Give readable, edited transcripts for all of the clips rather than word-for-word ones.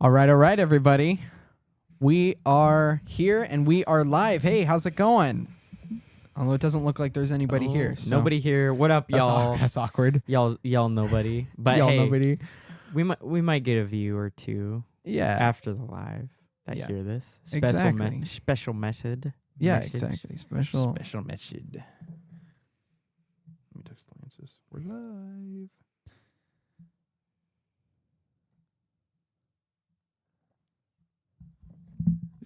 All right, everybody. We are here and we are live. Hey, how's it going? Although it doesn't look like there's anybody here. So Nobody here. What up, y'all? That's awkward. Y'all nobody. But Y'all hey, nobody. we might get a view or two Yeah. after the live that Yeah. hear this. Exactly. Special message. Yeah, Message. exactly. Special. Special message. Let me text Lance's. We're live.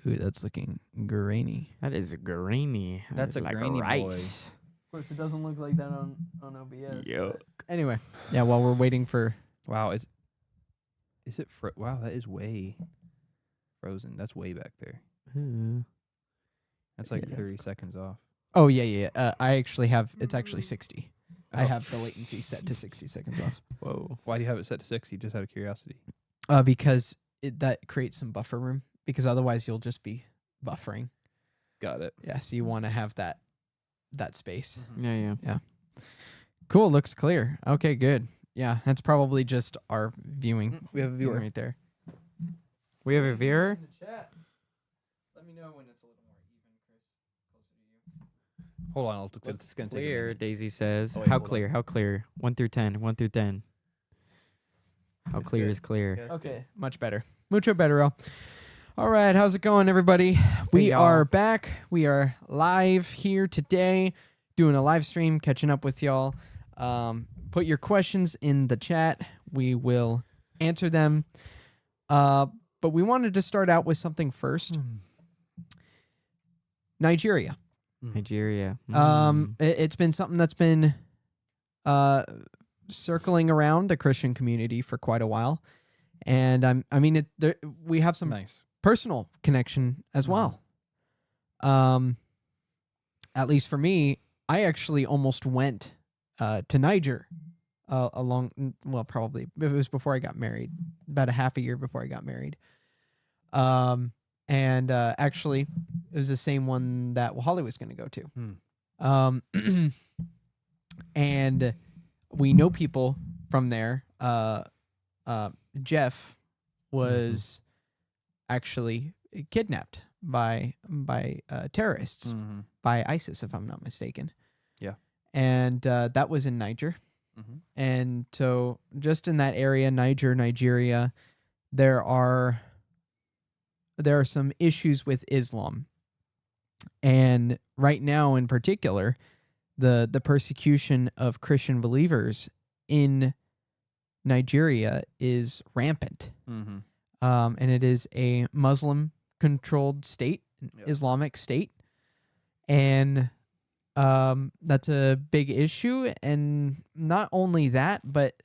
Ooh, that's looking grainy. That is grainy. That's That a is grainy boy. rice. Of course, it doesn't look like that on OBS. Yuck. Anyway, yeah, while we're waiting for... Wow, is it wow, that is way frozen. That's way back there. Ooh. That's like Yeah. 30 seconds off. Oh, yeah. I actually have... It's actually 60. I Oh. have the latency set to 60 seconds off. Whoa. Why do you have it set to 60? Just out of curiosity. Because that creates some buffer room. Because otherwise you'll just be buffering. Got it. Yeah, so you want to have that space. Yeah. Cool, looks clear. Okay, good. Yeah, that's probably just our viewing. We have a viewer. right there. We have a viewer. Let me know when it's a little more even, Chris. Closer to you. Hold on, it's Looks gonna take a clear, minute. Daisy says. Oh, wait, How hold clear? How clear? 1 through 10. 1 through 10. How It's clear good. is clear? Yeah, it's Okay, much better. Mucho better. All right, how's it going, everybody? We y'all. are back. We are live here today, doing a live stream, catching up with y'all. Put your questions in the chat. We will answer them. But we wanted to start out with something first. Nigeria. Nigeria. It's been something that's been circling around the Christian community for quite a while, and we have some Nice. personal connection as well. At least for me, I actually almost went to Niger probably it was before I got married, about a half a year before I got married. And actually, it was the same one that Holly was going to go to. And we know people from there. Jeff was actually kidnapped by terrorists, by ISIS, if I'm not mistaken. Yeah. And that was in Niger. And so just in that area, Nigeria, there are some issues with Islam. And right now in particular, the persecution of Christian believers in Nigeria is rampant. And it is a Muslim-controlled state, Yep. Islamic state. And that's a big issue. And not only that, but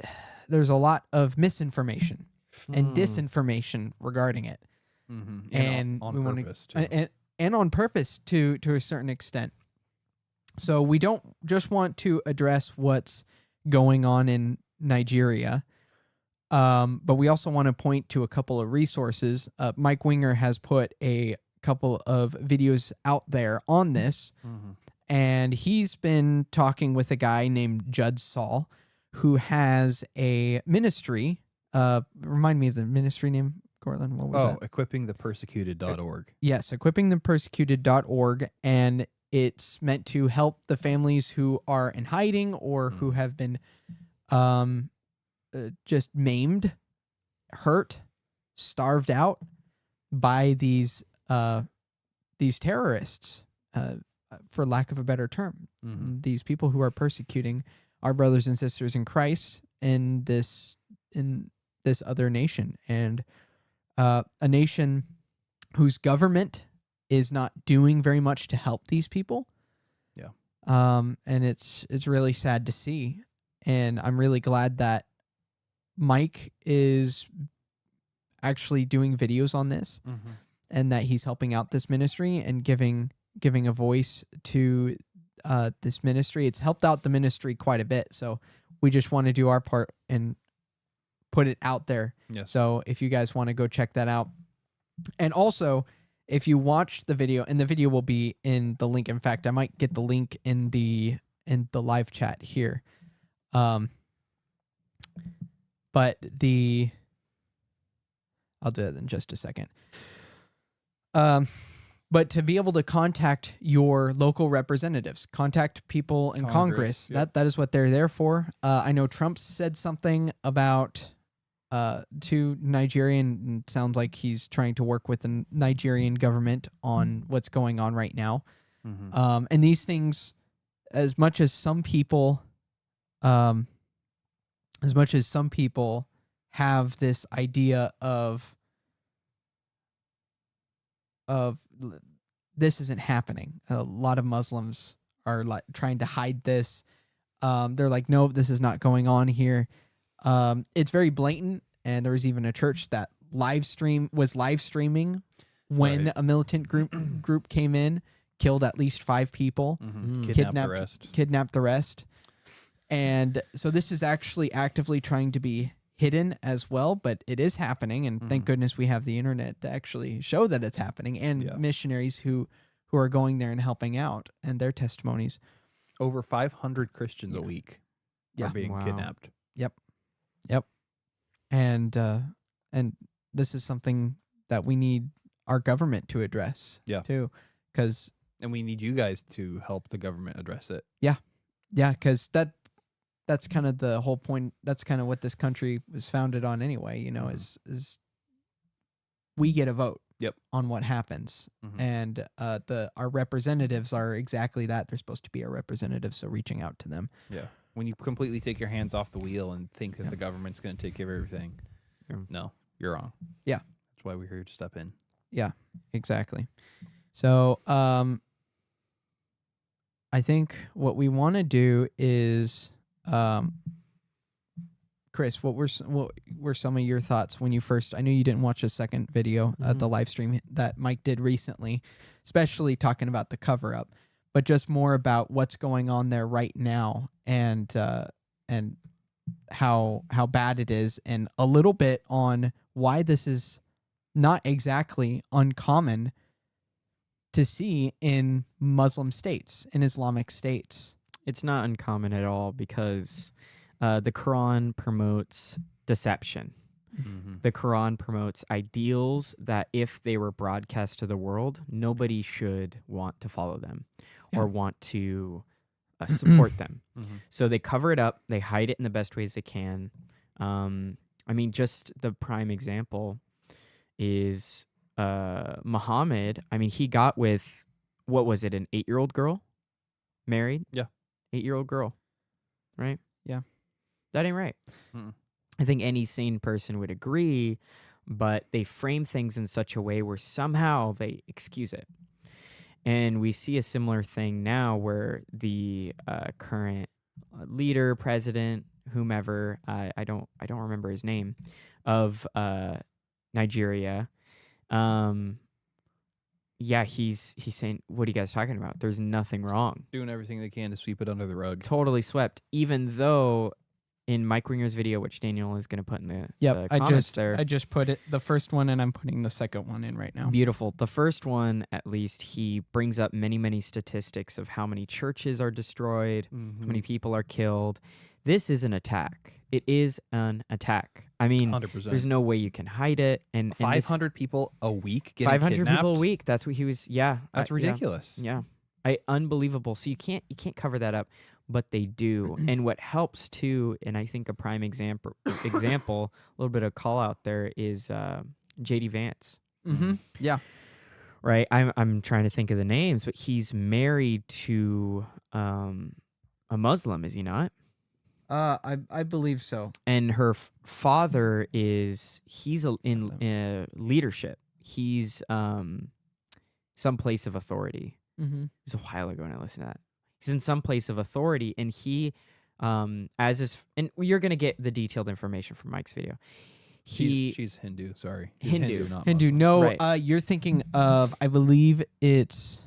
there's a lot of misinformation and disinformation regarding it. And on we want purpose, to, too. and on purpose to a certain extent. So we don't just want to address what's going on in Nigeria, but we also want to point to a couple of resources. Mike Winger has put a couple of videos out there on this, and he's been talking with a guy named Judd Saul, who has a ministry. Remind me of the ministry name, Cortland. What was that? equippingthepersecuted.org. Yes, equippingthepersecuted.org, and it's meant to help the families who are in hiding or who have been just maimed, hurt, starved out by these terrorists, for lack of a better term. These people who are persecuting our brothers and sisters in Christ in this other nation, and a nation whose government is not doing very much to help these people. Yeah. And it's really sad to see. And I'm really glad that Mike is actually doing videos on this, and that he's helping out this ministry and giving a voice to this ministry. It's helped out the ministry quite a bit. So we just want to do our part and put it out there. Yes. So if you guys want to go check that out. And also, if you watch the video, and the video will be in the link. In fact, I might get the link in the live chat here. But I'll do it in just a second. But to be able to contact your local representatives, contact people in Congress, Yep. that is what they're there for. I know Trump said something about to Nigerian, and it sounds like he's trying to work with the Nigerian government on what's going on right now. Mm-hmm. And these things, as much as some people have this idea of this isn't happening. A lot of Muslims are like trying to hide this. They're like, no, this is not going on here. It's very blatant, and there was even a church that was live streaming when Right. a militant group came in, killed at least 5 people, Mm-hmm. Mm. Kidnapped the rest. And so this is actually actively trying to be hidden as well, but it is happening, and thank Mhm. goodness we have the internet to actually show that it's happening, and Yeah. missionaries who are going there and helping out, and their testimonies. Over 500 Christians Yeah. a week Yeah. are being Wow. kidnapped. And this is something that we need our government to address too, because And we need you guys to help the government address it. because that's kind of the whole point. That's kind of what this country was founded on anyway, Mhm. is we get a vote Yep. on what happens. Mhm. And our representatives are exactly that. They're supposed to be our representatives, so reaching out to them. Yeah. When you completely take your hands off the wheel and think that Yeah. the government's going to take care of everything, Yeah. no, you're wrong. Yeah. That's why we're here to step in. Exactly. So I think what we want to do is, Chris, what were some of your thoughts when you first? I know you didn't watch the second video, the live stream that Mike did recently, especially talking about the cover up, but just more about what's going on there right now, and how bad it is, and a little bit on why this is not exactly uncommon to see in Muslim states, in Islamic states. It's not uncommon at all because the Quran promotes deception. Mm-hmm. The Quran promotes ideals that if they were broadcast to the world, nobody should want to follow them or want to support them. Mm-hmm. So they cover it up. They hide it in the best ways they can. I mean, just the prime example is Muhammad. I mean, he got with, what was it, an 8-year-old girl? Married? Yeah. 8-year-old girl. Right? Yeah. That ain't right. Mm-mm. I think any sane person would agree, but they frame things in such a way where somehow they excuse it. And we see a similar thing now where the current leader, president, whomever, I don't remember his name, of Nigeria. He's saying, what are you guys talking about? There's nothing wrong. Doing everything they can to sweep it under the rug. Totally swept, even though in Mike Ringer's video, which Daniel is going to put in the comments there. I just put it the first one, and I'm putting the second one in right now. Beautiful. The first one, at least, he brings up many statistics of how many churches are destroyed, how many people are killed. This is an attack. It is an attack. I mean, 100%. there's no way you can hide it. And 500 people a week getting 500 kidnapped? people a week. That's what he was. Yeah, That's ridiculous. Yeah. Unbelievable. So you can't cover that up, but they do. And what helps too, and I think a prime example, a little bit of call out there is JD Vance. Mm-hmm. Yeah. Right. I'm trying to think of the names, but he's married to a Muslim, is he not? I believe so. And her father he's in leadership. He's some place of authority. Mm-hmm. It was a while ago when I listened to that. He's in some place of authority, and he, and you're gonna get the detailed information from Mike's video. She's Hindu. Sorry, He's Hindu. not Hindu. Muslim. No, Right. you're thinking of. I believe it's.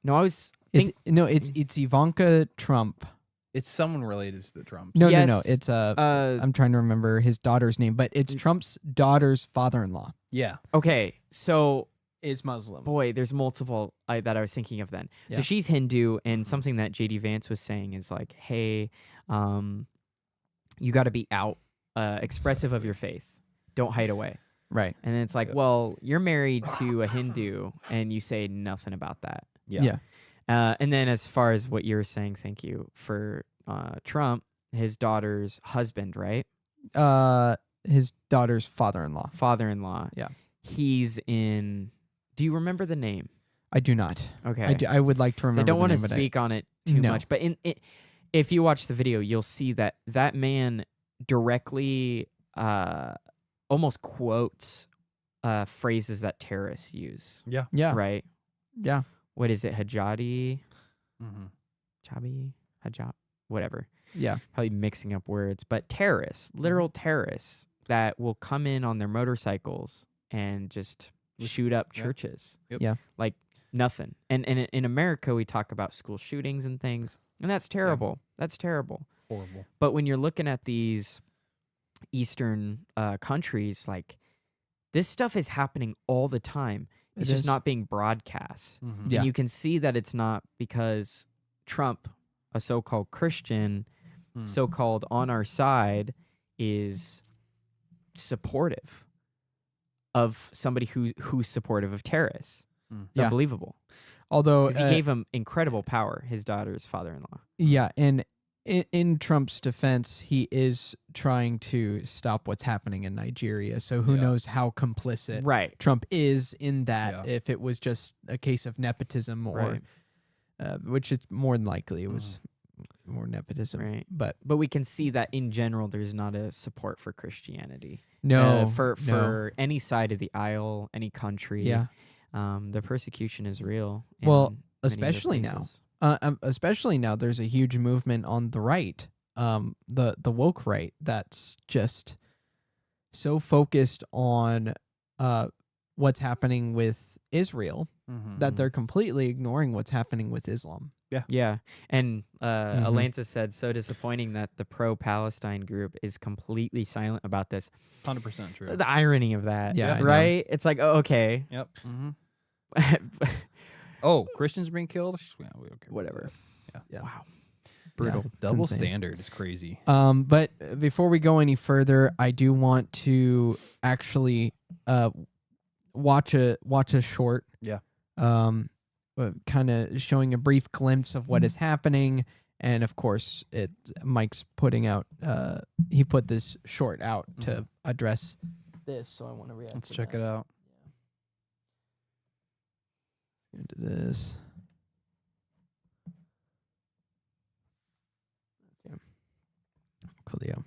No, I was. It's Ivanka Trump. It's someone related to the Trumps. No. Yes, It's I'm trying to remember his daughter's name, but it's Trump's daughter's father-in-law Yeah. Okay, so is Muslim. boy, there's multiple that I was thinking of then. Yeah. So she's Hindu, and something that JD Vance was saying is like, hey, you got to be out, expressive of your faith. Don't hide away. Right. And it's like, Yep. well, you're married to a Hindu and you say nothing about that. Yeah. And then as far as what you were saying, thank you for Trump, his daughter's husband, right? His daughter's father-in-law. Father-in-law. Yeah. He's in. Do you remember the name? I do not. Okay. I would like to So I remember. don't want to the name, but speak on it too No. much, but if you watch the video, you'll see that that man directly almost quotes phrases that terrorists use. Yeah. Yeah. Right. Yeah. What is it? Hajadi? Mm-hmm. Chabi? Hajab? Whatever. Yeah. Probably mixing up words, but terrorists, literal terrorists that will come in on their motorcycles and just shoot up Yeah. churches. Yep. Yeah. Like nothing. And in America, we talk about school shootings and things, and that's terrible. That's terrible. Horrible. But when you're looking at these Eastern countries, like this stuff is happening all the time. It's It just is. not being broadcast. Mm-hmm. Yeah. And you can see that it's not because Trump, a so-called Christian, so-called on our side, is supportive of somebody who's supportive of terrorists. It's Yeah. unbelievable. Although Because he gave him incredible power, his daughter's father-in-law. yeah, and in Trump's defense, he is trying to stop what's happening in Nigeria. So who Yeah. knows how complicit Right. Trump is in that? Yeah. If it was just a case of nepotism, or Right. which it's more than likely it was more nepotism. Right. But But we can see that in general, there's not a support for Christianity. no, For any side of the aisle, any country. yeah, The persecution is real. Well, in many other especially now. places. Especially now, there's a huge movement on the right, the woke right, that's just so focused on what's happening with Israel Mm-hmm. that they're completely ignoring what's happening with Islam. Yeah. And Mhm. Alanta said, so disappointing that the pro-Palestine group is completely silent about this. 100% true. So the irony of that, Yeah, I know. right? It's like, oh, okay. Yep. Mm-hmm. Oh, Christians being killed? Yeah, we don't care about Whatever. that. Yeah. Wow. Brutal. It's Double insane. standard is crazy. But before we go any further, I do want to actually watch a short. Yeah. Kind of showing a brief glimpse of what is happening, and of course, Mike's putting out. He put this short out to address this, so I want to react. Let's to check that. it out. Into this. Okay. Coolio.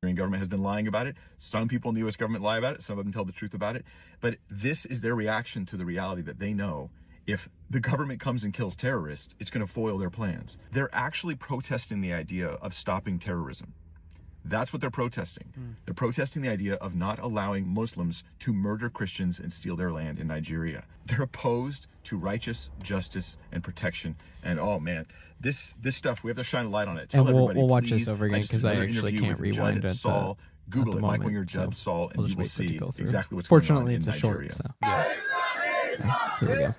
Iranian government has been lying about it. Some people in the U.S. government lie about it. Some of them tell the truth about it. But this is their reaction to the reality that they know if the government comes and kills terrorists, it's going to foil their plans. They're actually protesting the idea of stopping terrorism. That's what they're protesting. They're protesting the idea of not allowing Muslims to murder Christians and steal their land in Nigeria. They're opposed to righteous justice and protection. And oh man, this stuff, we have to shine a light on it. Tell And we'll everybody, watch this please. over again, just did 'cause I another actually interview can't with rewind Judd at Saul. the Google it, Mike moment, Winger, Judd so Saul, and we'll you just will wait for it to see go through. exactly what's Fortunately, going on it's in a Nigeria. short, so Yeah. here we go.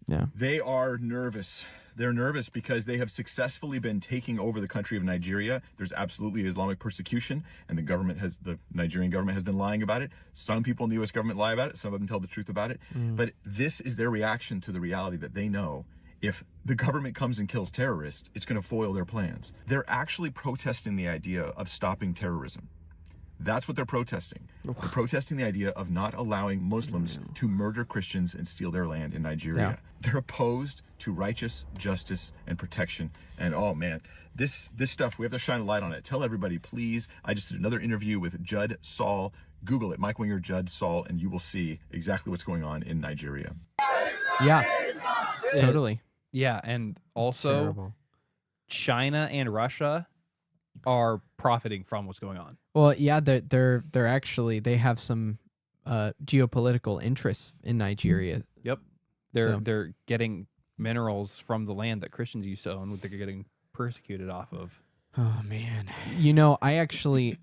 Yeah. They are nervous. They're nervous because they have successfully been taking over the country of Nigeria. There's absolutely Islamic persecution, and the Nigerian government has been lying about it. Some people in the U.S. government lie about it. Some of them tell the truth about it. But this is their reaction to the reality that they know if the government comes and kills terrorists, it's going to foil their plans. They're actually protesting the idea of stopping terrorism. That's what they're protesting. They're protesting the idea of not allowing Muslims to murder Christians and steal their land in Nigeria. They're opposed to righteous justice and protection. And oh man, this stuff, we have to shine a light on it. Tell everybody, please. I just did another interview with Judd Saul. Google it, Mike Winger, Judd Saul, and you will see exactly what's going on in Nigeria. Yeah. Totally. Yeah, and also Terrible. China and Russia are profiting from what's going on. Well, yeah, they're actually, they have some geopolitical interests in Nigeria. Yep. They're getting minerals from the land that Christians used to own, what they're getting persecuted off of. Oh man. You know, I actually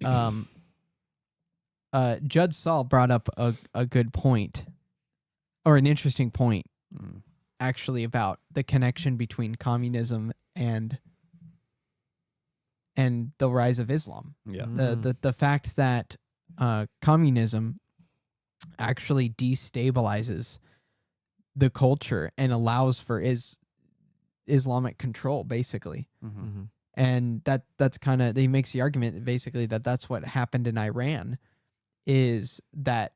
Judd Saul brought up a good point or an interesting point Mm. actually about the connection between communism and the rise of Islam. Yeah. The fact that communism actually destabilizes the culture and allows for Islamic control, basically. Mm-hmm. And that's kind of, he makes the argument basically that that's what happened in Iran, is that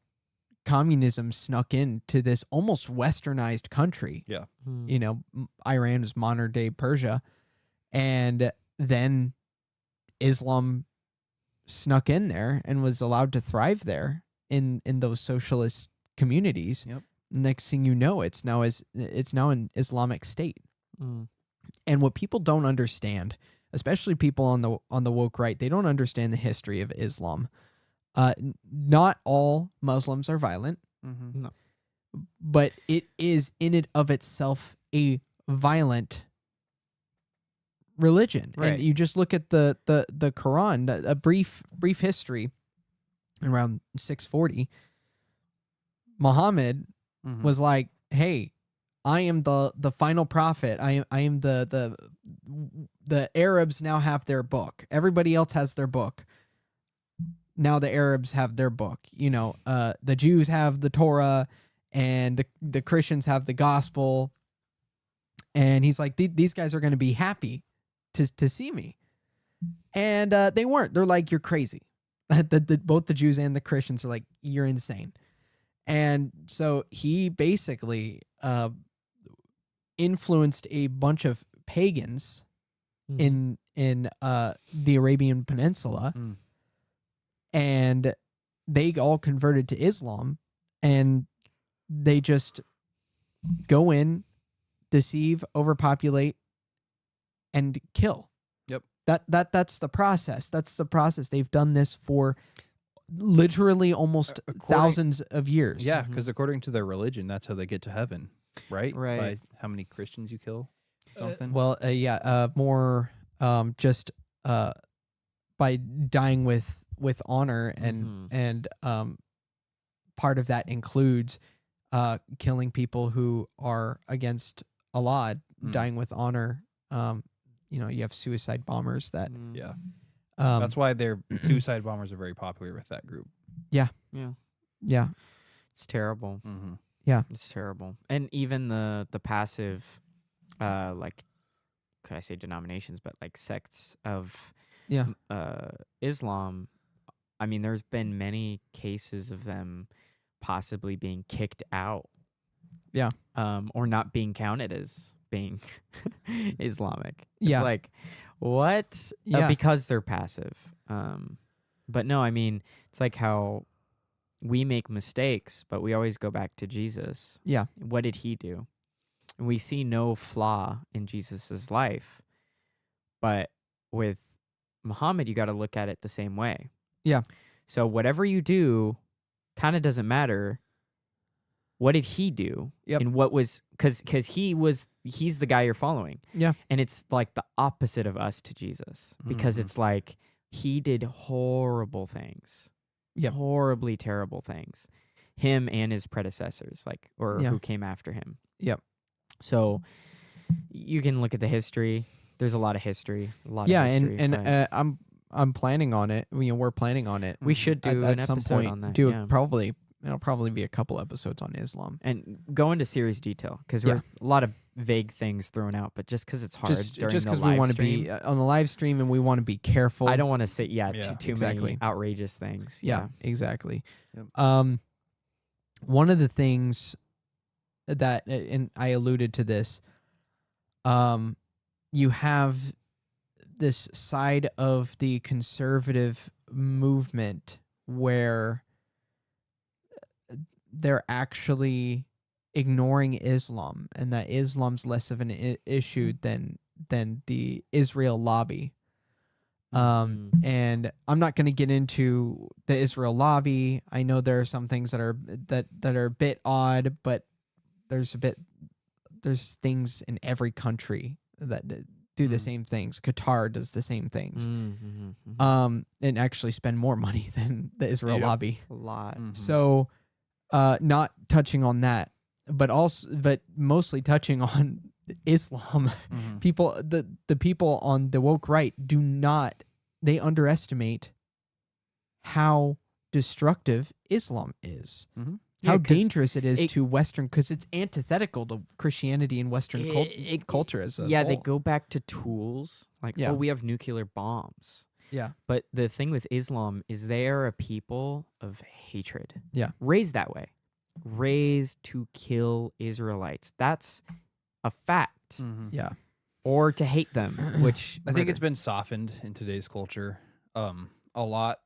communism snuck into this almost westernized country. Yeah. You know, Iran is modern day Persia, and then Islam snuck in there and was allowed to thrive there in those socialist communities. Yep. Next thing you know, it's now an Islamic state. And what people don't understand, especially people on the woke right, they don't understand the history of Islam. Not all Muslims are violent, Mm-hmm. No. but it is in and of itself a violent religion. Right. And you just look at the Quran, a brief history around 640. Muhammad Mm-hmm. was like, "Hey, I am the final prophet. I am the Arabs now have their book. Everybody else has their book. Now the Arabs have their book. You know, the Jews have the Torah, and the Christians have the gospel." And he's like, "These guys are going to be happy to see me," and they weren't. They're like, "You're crazy." Both the Jews and the Christians are like, "You're insane." And so he basically influenced a bunch of pagans in the Arabian Peninsula, Mm. and they all converted to Islam, and they just go in, deceive, overpopulate, and kill. Yep. That's the process. That's the process. They've done this for literally almost thousands of years. Yeah, because according to their religion, that's how they get to heaven, right? Right. By how many Christians you kill, something. More just by dying with honor, and part of that includes killing people who are against Allah, dying with honor. You have suicide bombers that Yeah. Mm. That's why their suicide bombers are very popular with that group. Yeah. yeah. It's terrible. Mm-hmm. It's terrible. And even the passive, like, could I say denominations, but like sects of Islam. I mean, there's been many cases of them possibly being kicked out. Yeah. Or not being counted as being Islamic. It's Yeah. like, what? Yeah. Because they're passive. But no, I mean, it's like how we make mistakes, but we always go back to Jesus. Yeah. What did he do? And we see no flaw in Jesus's life. But with Muhammad, you got to look at it the same way. Yeah. So whatever you do kind of doesn't matter. What did he do? Yep. And what was, because he's the guy you're following. Yeah. And it's like the opposite of us to Jesus, because Mhm. it's like he did horrible things. Yep. Horribly terrible things. Him and his predecessors, Yeah. who came after him. Yep. So you can look at the history. There's a lot of history. But I'm planning on it. We're planning on it. we should do at an some episode point. on that. Do yeah. it'll probably be a couple episodes on Islam. And go into serious detail, because Yeah. a lot of vague things thrown out, but just because it's hard Just during because the we live want to stream, be on the live stream, and we want to be careful. I don't want to say Yeah, too exactly. many outrageous things. Yeah, exactly. Yep. One of the things that, and I alluded to this, you have this side of the conservative movement where they're actually ignoring Islam, and that Islam's less of an issue than the Israel lobby. And I'm not going to get into the Israel lobby. I know there are some things that are a bit odd, but there's things in every country that do the same things. Qatar does the same things. And actually spend more money than the Israel lobby. A lot. Mhm. So, not touching on that, but mostly touching on Islam. People, the people on the woke right they underestimate how destructive Islam is. How Yeah, 'cause dangerous it is to Western, because it's antithetical to Christianity and Western culture as a they whole. go back to tools like, Yeah. oh, we have nuclear bombs. Yeah. But the thing with Islam is they are a people of hatred. Yeah. Raised that way. Raised to kill Israelites. That's a fact. Yeah. Or to hate them, which I think it's been softened in today's culture a lot,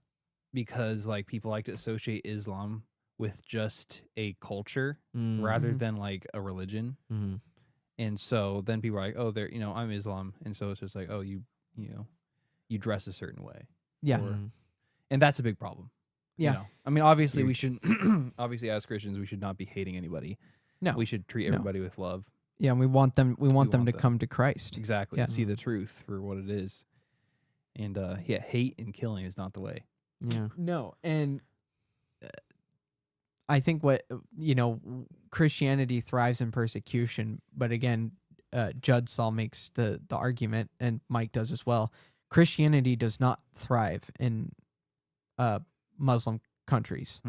because like people like to associate Islam with just a culture rather than like a religion. And so then people are like, oh, they're, I'm Islam. And so it's just like, oh, you dress a certain way. Yeah. And that's a big problem. Yeah. I mean, obviously we shouldn't, obviously as Christians, we should not be hating anybody. No. We should treat everybody with love. Yeah, and we want them to want them. come to Christ. Exactly. Yeah. And see the truth for what it is. And hate and killing is not the way. Yeah. No, and I think what Christianity thrives in persecution, but again, Judd Saul makes the argument, and Mike does as well. Christianity does not thrive in Muslim countries.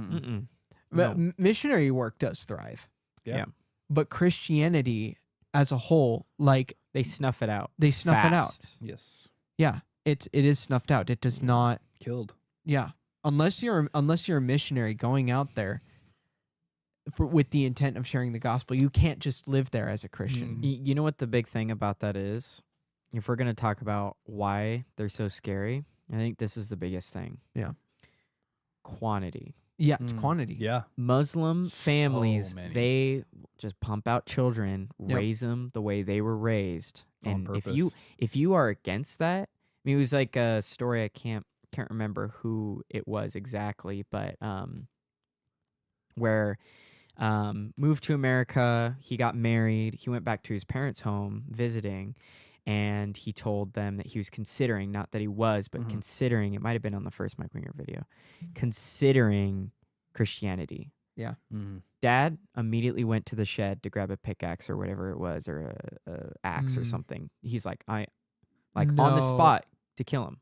No. Missionary work does thrive. Yeah. But Christianity as a whole, like, They snuff it out. they snuff it out. fast. Yes. Yeah, it is snuffed out. It does not. Killed. Yeah, unless you're a missionary going out there with the intent of sharing the gospel, you can't just live there as a Christian. You know what the big thing about that is? If we're going to talk about why they're so scary, I think this is the biggest thing. Yeah. Quantity. Yeah, it's quantity. Yeah. Muslim So families, many. they just pump out children, Yep. raise them the way they were raised. On And purpose. if you are against that, I mean, it was like a story, I can't remember who it was exactly, but where moved to America, he got married, he went back to his parents' home visiting, and he told them that he was considering, not that he was, but considering, it might have been on the first Mike Winger video, considering Christianity. Dad immediately went to the shed to grab a pickaxe or whatever it was, or a axe or something. He's like, on the No. spot to kill him.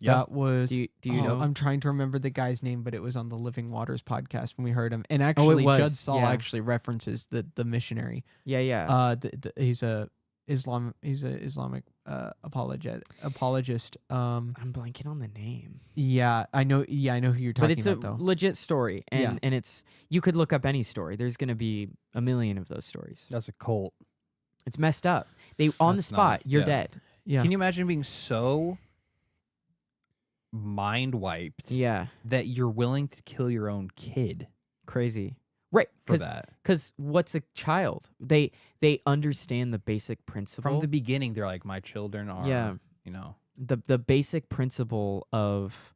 Yeah. That was. Do you know? I'm trying to remember the guy's name, but it was on the Living Waters podcast when we heard him. And actually, was, Judd Saul yeah. actually references the missionary. Yeah. He's a Islamic apologist. I'm blanking on the name. Yeah, I know. Yeah, I know who you're talking But it's a about, though. legit story, and Yeah. and it's, you could look up any story. There's gonna be a million of those stories. That's a cult. It's messed up. They on the That's spot, not- you're yeah. dead. Yeah. Can you imagine being so mind wiped Yeah, that you're willing to kill your own kid crazy. Right, for that? because what's a child? They understand the basic principle. From the beginning, they're like, my children are, Yeah. The basic principle of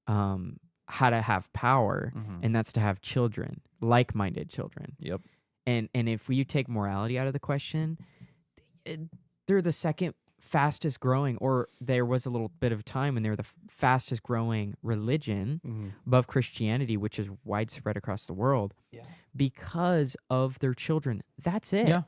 how to have power, and that's to have children, like-minded children. Yep. And if you take morality out of the question, they're the second fastest growing, or there was a little bit of time when they were the fastest growing religion above Christianity, which is widespread across the world, because of their children. That's it. Yeah.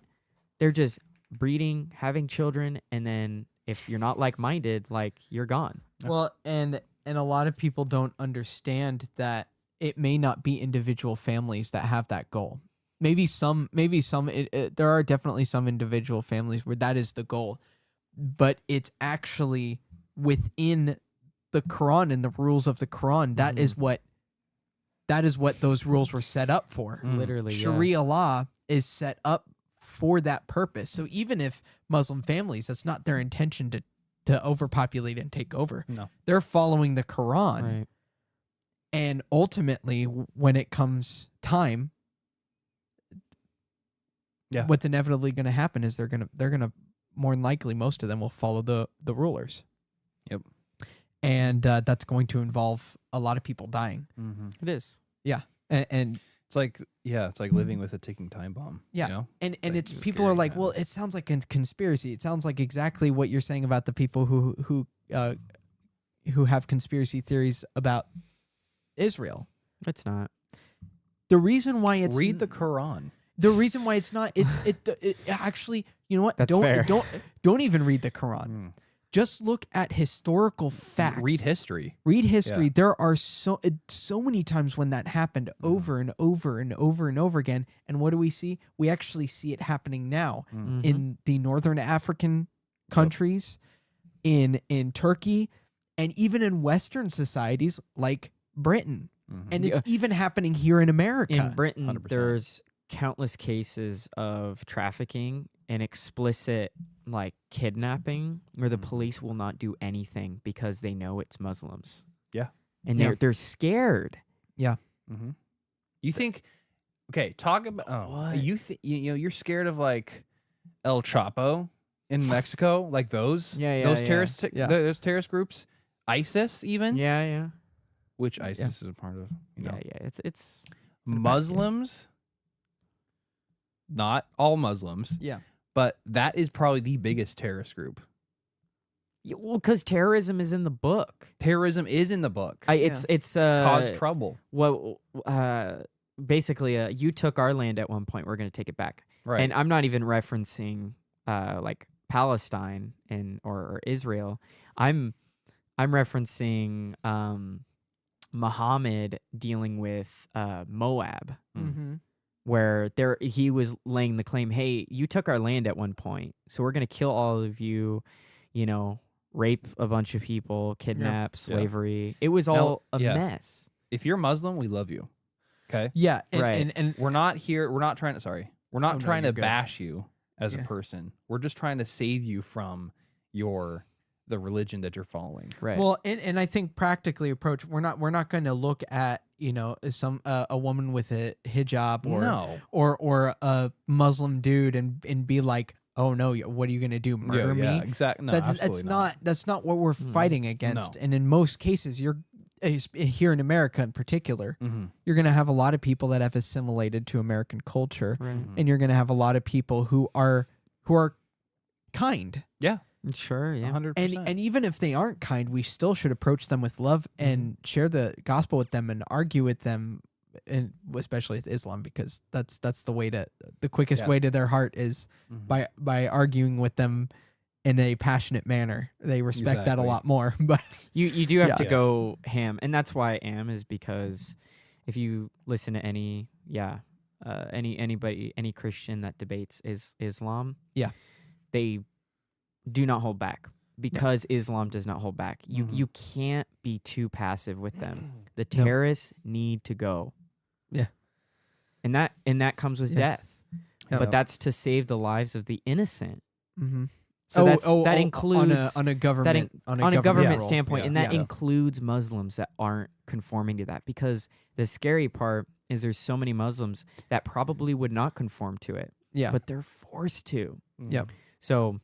They're just breeding, having children, and then if you're not like-minded, like, you're gone. Well, and a lot of people don't understand that it may not be individual families that have that goal. Maybe some. There are definitely some individual families where that is the goal, but it's actually within the Quran and the rules of the Quran. That is what those rules were set up for. Literally, Sharia law is set up for that purpose. So even if Muslim families, that's not their intention to overpopulate and take over. No. They're following the Quran. Right. And ultimately, when it comes time, what's inevitably going to happen is they're gonna more than likely, most of them will follow the rulers. Yep. And that's going to involve a lot of people dying. It is. Yeah. And it's like living with a ticking time bomb. yeah. You know? And Like, it's it's people are scary, like, man. well, it sounds like a conspiracy. It sounds like exactly what you're saying about the people who have conspiracy theories about Israel. It's not. The reason why it's Read the Quran. the reason why it's not it actually, you know what? That's fair. Don't even read the Quran. Just look at historical facts. Read history. Read history. Yeah. There are so many times when that happened over and over and over and over again. And what do we see? We actually see it happening now in the northern African countries, in Turkey, and even in Western societies like Britain. And it's even happening here in America. In Britain, 100%. there's countless cases of trafficking and explicit like kidnapping where the police will not do anything because they know it's Muslims. Yeah. And Yeah. they're scared. Yeah. You think? Okay, talk about. What? You you're scared of like El Chapo in Mexico, like those. Yeah, Those yeah. terrorist. Yeah. Those terrorist groups. ISIS even. Yeah. Which ISIS is a part of. You know. Yeah. It's Muslims. Not all Muslims. Yeah. But that is probably the biggest terrorist group. well, because terrorism is in the book. Terrorism is in the book. It's Cause trouble. Well, basically, you took our land at one point. We're going to take it back. Right. And I'm not even referencing like Palestine or Israel. I'm referencing Muhammad dealing with Moab, where he was laying the claim, hey, you took our land at one point, so we're going to kill all of you, rape a bunch of people, kidnap, slavery. It was all a mess. If you're Muslim, we love you. Okay? Yeah. Right. And We're not here. We're not trying to. Sorry. We're not no, trying you're to good. bash you as a Yeah. person. We're just trying to save you from the religion that you're following. Right. well, and I think practically approach. We're not going to look at some a woman with a hijab or a Muslim dude and be like, oh no, what are you going to do? Murder me? Exactly. No, That's absolutely that's not what we're fighting against. No. And in most cases, here in America in particular, Mm-hmm. you're going to have a lot of people that have assimilated to American culture, right. and you're going to have a lot of people who are kind. Yeah. Sure. Yeah. 100%. And even if they aren't kind, we still should approach them with love and share the gospel with them and argue with them, and especially with Islam, because that's the quickest way to their heart is by arguing with them in a passionate manner. They respect that a Exactly. lot more. But You do have Yeah. to go ham, and that's why I am, is because if you listen to any Christian that debates Islam, they do not hold back, because Islam does not hold back. You can't be too passive with them. The terrorists need to go. Yeah. And that comes with death. Yeah. But that's to save the lives of the innocent. mm-hmm. So that includes on a government government role. standpoint, Yeah. and that Yeah. includes Muslims that aren't conforming to that. Because the scary part is there's so many Muslims that probably would not conform to it, Yeah. but they're forced to. Yep. So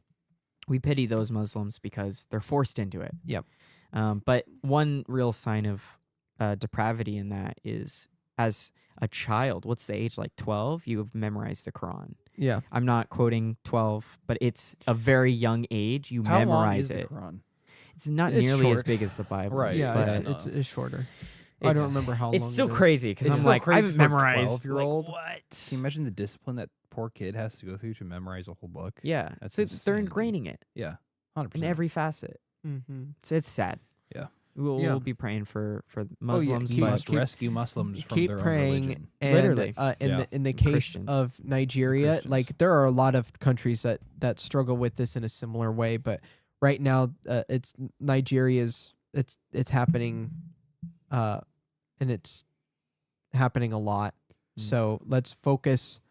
we pity those Muslims because they're forced into it. Yep. But one real sign of depravity in that is, as a child, what's the age, like 12? You have memorized the Quran. Yeah. I'm not quoting 12, but it's a very young age. You How long memorize is the it. Quran? It's not It's nearly as short. big as the Bible. Right. Yeah, but it's shorter. I don't remember how long. it's still it is. crazy because It's I'm still like, I crazy haven't for a memorized. 12-year-old. Like, what? Can you imagine the discipline that poor kid has to go through to memorize a whole book? Yeah. That's So they're insanity. ingraining it Yeah. 100%. in every facet. Mm-hmm. So it's sad. Yeah. We'll be praying for Muslims. He but must rescue Muslims from Keep their own praying, religion. and Literally. in the case Christians. of Nigeria, Christians. like there are a lot of countries that struggle with this in a similar way, but right now it's Nigeria's it's happening, and it's happening a lot. So let's focus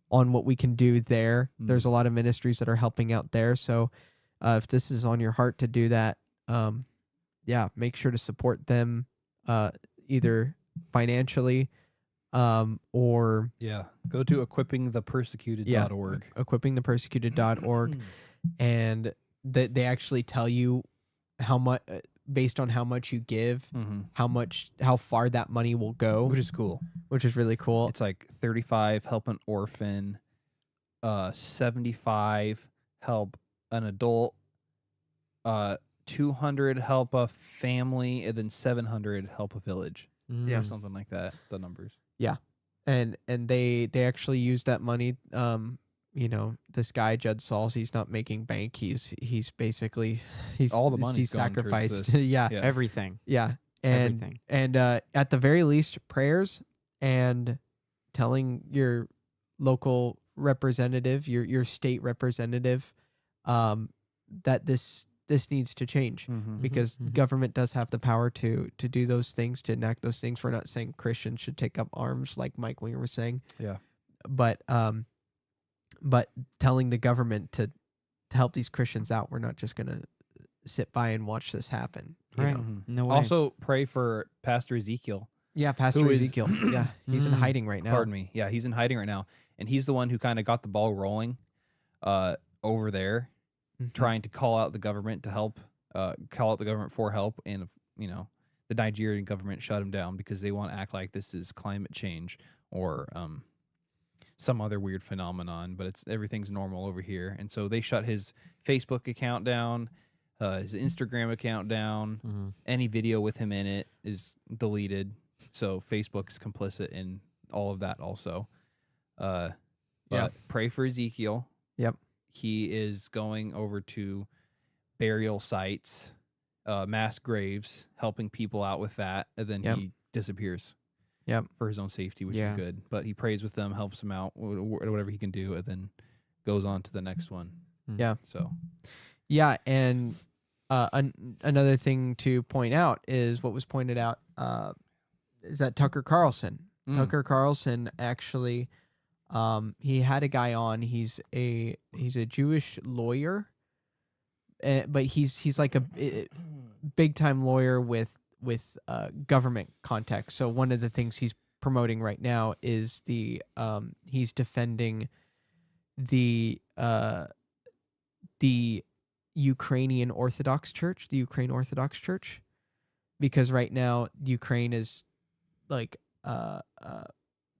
on what we can do there. There's a lot of ministries that are helping out there. So if this is on your heart to do that, make sure to support them, either financially, or Yeah. Go to equippingthepersecuted.org. equippingthepersecuted.org, and they actually tell you how much, based on how much you give, how far that money will go, Which is cool. which is really cool. It's like 35 help an orphan, 75 help an adult, 200 help a family, and then 700 help a village. Yeah. Or something like that. The numbers. and they actually used that money. This guy Judd Sauls, he's not making bank. He's basically all the money's he's going towards sacrificed. this. yeah, Everything. yeah, Everything. and at the very least, prayers and telling your local representative, your state representative, that this needs to change, because government does have the power to do those things, to enact those things. We're not saying Christians should take up arms, like Mike Winger was saying. Yeah. But telling the government to help these Christians out, we're not just gonna sit by and watch this happen. You Right. know? No way. Also, pray for Pastor Ezekiel. Yeah, Pastor Who is- Ezekiel. Yeah, he's in hiding right now. Pardon me. Yeah, he's in hiding right now, and he's the one who kind of got the ball rolling, over there, Mhm. trying to call out the government to help, call out the government for help, and the Nigerian government shut him down because they want to act like this is climate change or some other weird phenomenon, but everything's normal over here, and so they shut his Facebook account down, his Instagram account down. Any video with him in it is deleted. So Facebook is complicit in all of that also. But pray for Ezekiel. Yep. He is going over to burial sites, mass graves, helping people out with that, and then Yep. he disappears. Yep. For his own safety, which Yeah. is good. But he prays with them, helps them out, whatever he can do, and then goes on to the next one. Yeah. So Yeah, and another thing to point out is what was pointed out is that Tucker Carlson. Tucker Carlson actually, he had a guy on. He's a Jewish lawyer, but he's like a big time lawyer with government context. So one of the things he's promoting right now is he's defending the Ukrainian Orthodox Church, the Ukraine Orthodox Church, because right now Ukraine is like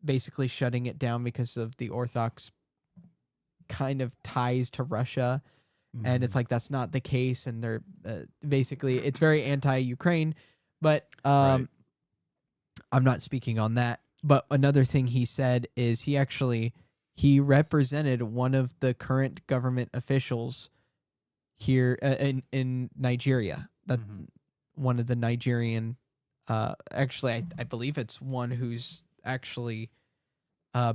basically shutting it down because of the Orthodox kind of ties to Russia. And it's like that's not the case, and they're basically it's very anti-Ukraine, but Right. I'm not speaking on that. But another thing he said is he represented one of the current government officials here in Nigeria. That one of the Nigerian, actually I believe it's one who's actually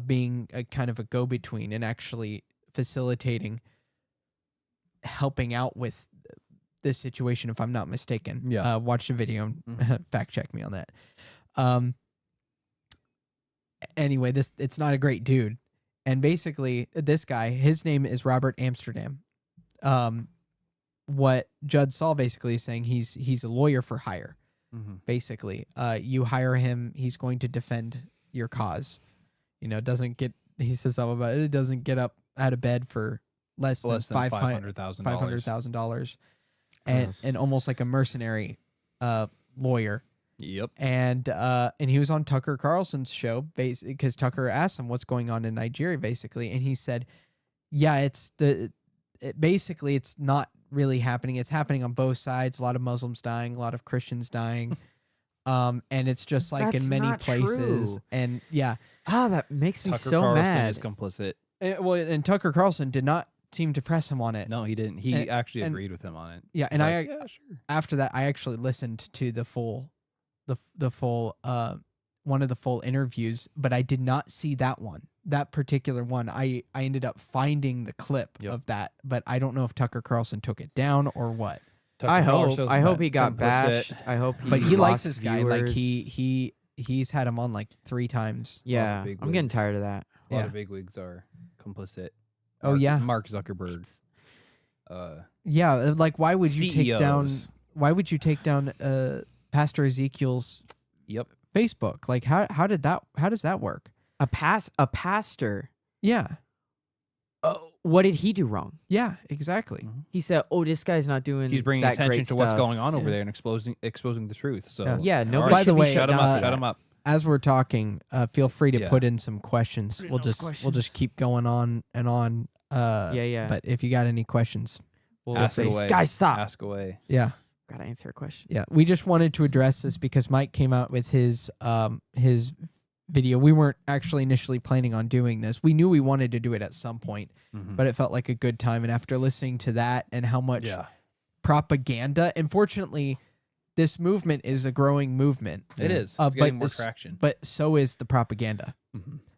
being a kind of a go-between and actually facilitating, helping out with this situation, if I'm not mistaken. Yeah. Watch the video and fact check me on that. Anyway, it's not a great dude. And basically this guy, his name is Robert Amsterdam. What Judd Saul basically is saying, he's a lawyer for hire. Basically, you hire him, he's going to defend your cause. He says something about it doesn't get up out of bed for less than $500,000, and almost like a mercenary lawyer. Yep. And he was on Tucker Carlson's show because Tucker asked him what's going on in Nigeria, basically, and he said, "Yeah, it's not really happening. It's happening on both sides. A lot of Muslims dying, a lot of Christians dying, and it's just like That's in many not places." true. And yeah, that makes me Tucker so Carlson mad. is complicit. and Tucker Carlson did not seem to press him on it. No, he didn't. He And- actually and- agreed with him on it. Yeah, He's and like, I yeah, sure. after that I actually listened to the full one of the full interviews, but I did not see that particular one. I ended up finding the clip Yep. of that, but I don't know if Tucker Carlson took it down or what. Tucker I Carlson's hope he got complicit. bashed. I hope But he likes lost this guy. Like viewers. he's had him on like 3 times. Yeah, big I'm getting wigs. tired of that. A lot Yeah. of bigwigs are complicit. Oh, yeah. Mark Zuckerberg. Yeah, like why would you take down CEOs. Pastor Ezekiel's Yep. Facebook? Like how does that work? A pastor. Yeah. What did he do wrong? Yeah, exactly. He said, "Oh, this guy's not doing." He's bringing that attention great to what's stuff." going on over Yeah. there and exposing the truth. So Yeah. Yeah, nobody All right, By the should be way, shut him down up. for Shut that. him up. As we're talking, feel free to Yeah. put in some questions. Put in We'll those just keep going on and on. Yeah. But if you got any questions, We'll Ask say, away. "Guys, stop." Ask away. yeah, Gotta answer a question. yeah. We just wanted to address this because Mike came out with his video. We weren't actually initially planning on doing this. We knew we wanted to do it at some point, but it felt like a good time. And after listening to that and how much propaganda, unfortunately, this movement is a growing movement. It is. It's getting more traction. But so is the propaganda.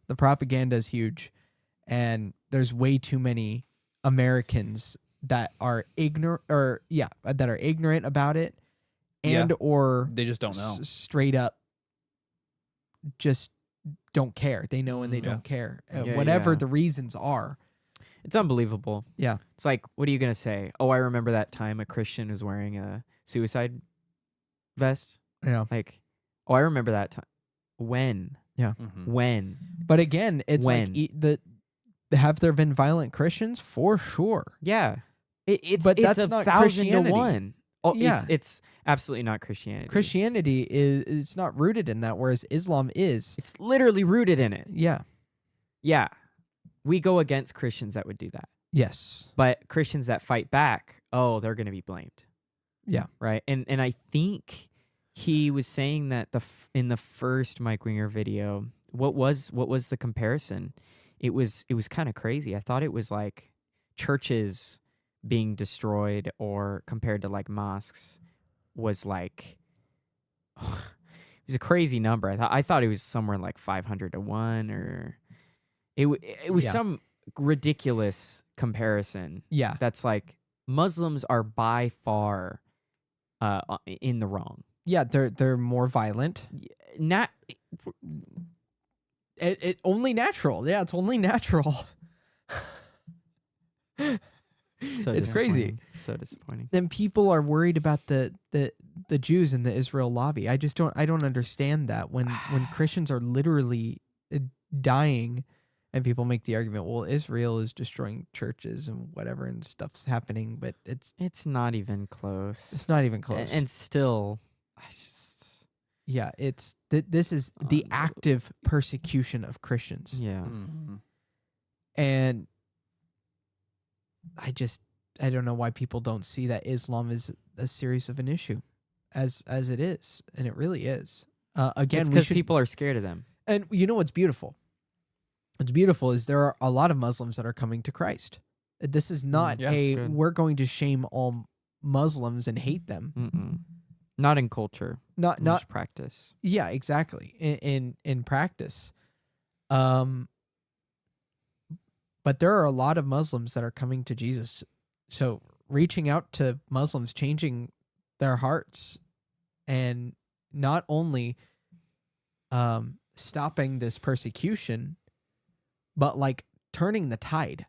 The propaganda is huge. And there's way too many Americans that are ignorant about it, and or they just don't know. Straight up just don't care. They know and they don't care. Whatever the reasons are. It's unbelievable. Yeah. It's like, what are you going to say? Oh, I remember that time a Christian was wearing a suicide vest. Yeah. Like, oh, I remember that time. When? Yeah. When? But again, it's when? Like have there been violent Christians? For sure. Yeah. It's that's not 1,000 Christianity. to 1. Oh, yeah. It's absolutely not Christianity. Christianity is not rooted in that, whereas Islam is. It's literally rooted in it. Yeah. Yeah. We go against Christians that would do that. Yes. But Christians that fight back, oh, they're going to be blamed. Yeah. Right. And I think he was saying that in the first Mike Winger video, what was the comparison? It was kind of crazy. I thought it was like churches being destroyed or compared to like mosques was like it was a crazy number. I thought it was somewhere like 500 to 1 or it was some ridiculous comparison. Yeah. That's like Muslims are by far in the wrong. Yeah, they're more violent. Not it only natural. Yeah, it's only natural. It's crazy. So disappointing. Then people are worried about the Jews in the Israel lobby. I don't understand that when Christians are literally dying, and people make the argument, well, Israel is destroying churches and whatever and stuff's happening, but it's not even close. It's not even close. And still, this is the active persecution of Christians. Yeah. And I don't know why people don't see that Islam is as serious of an issue as it is, and it really is. Again, because people are scared of them. And you know what's beautiful? What's beautiful is there are a lot of Muslims that are coming to Christ. This is not we're going to shame all Muslims and hate them. Not in culture. Not practice. Yeah, exactly. In practice. But there are a lot of Muslims that are coming to Jesus. So reaching out to Muslims, changing their hearts, and not only stopping this persecution, but like turning the tide.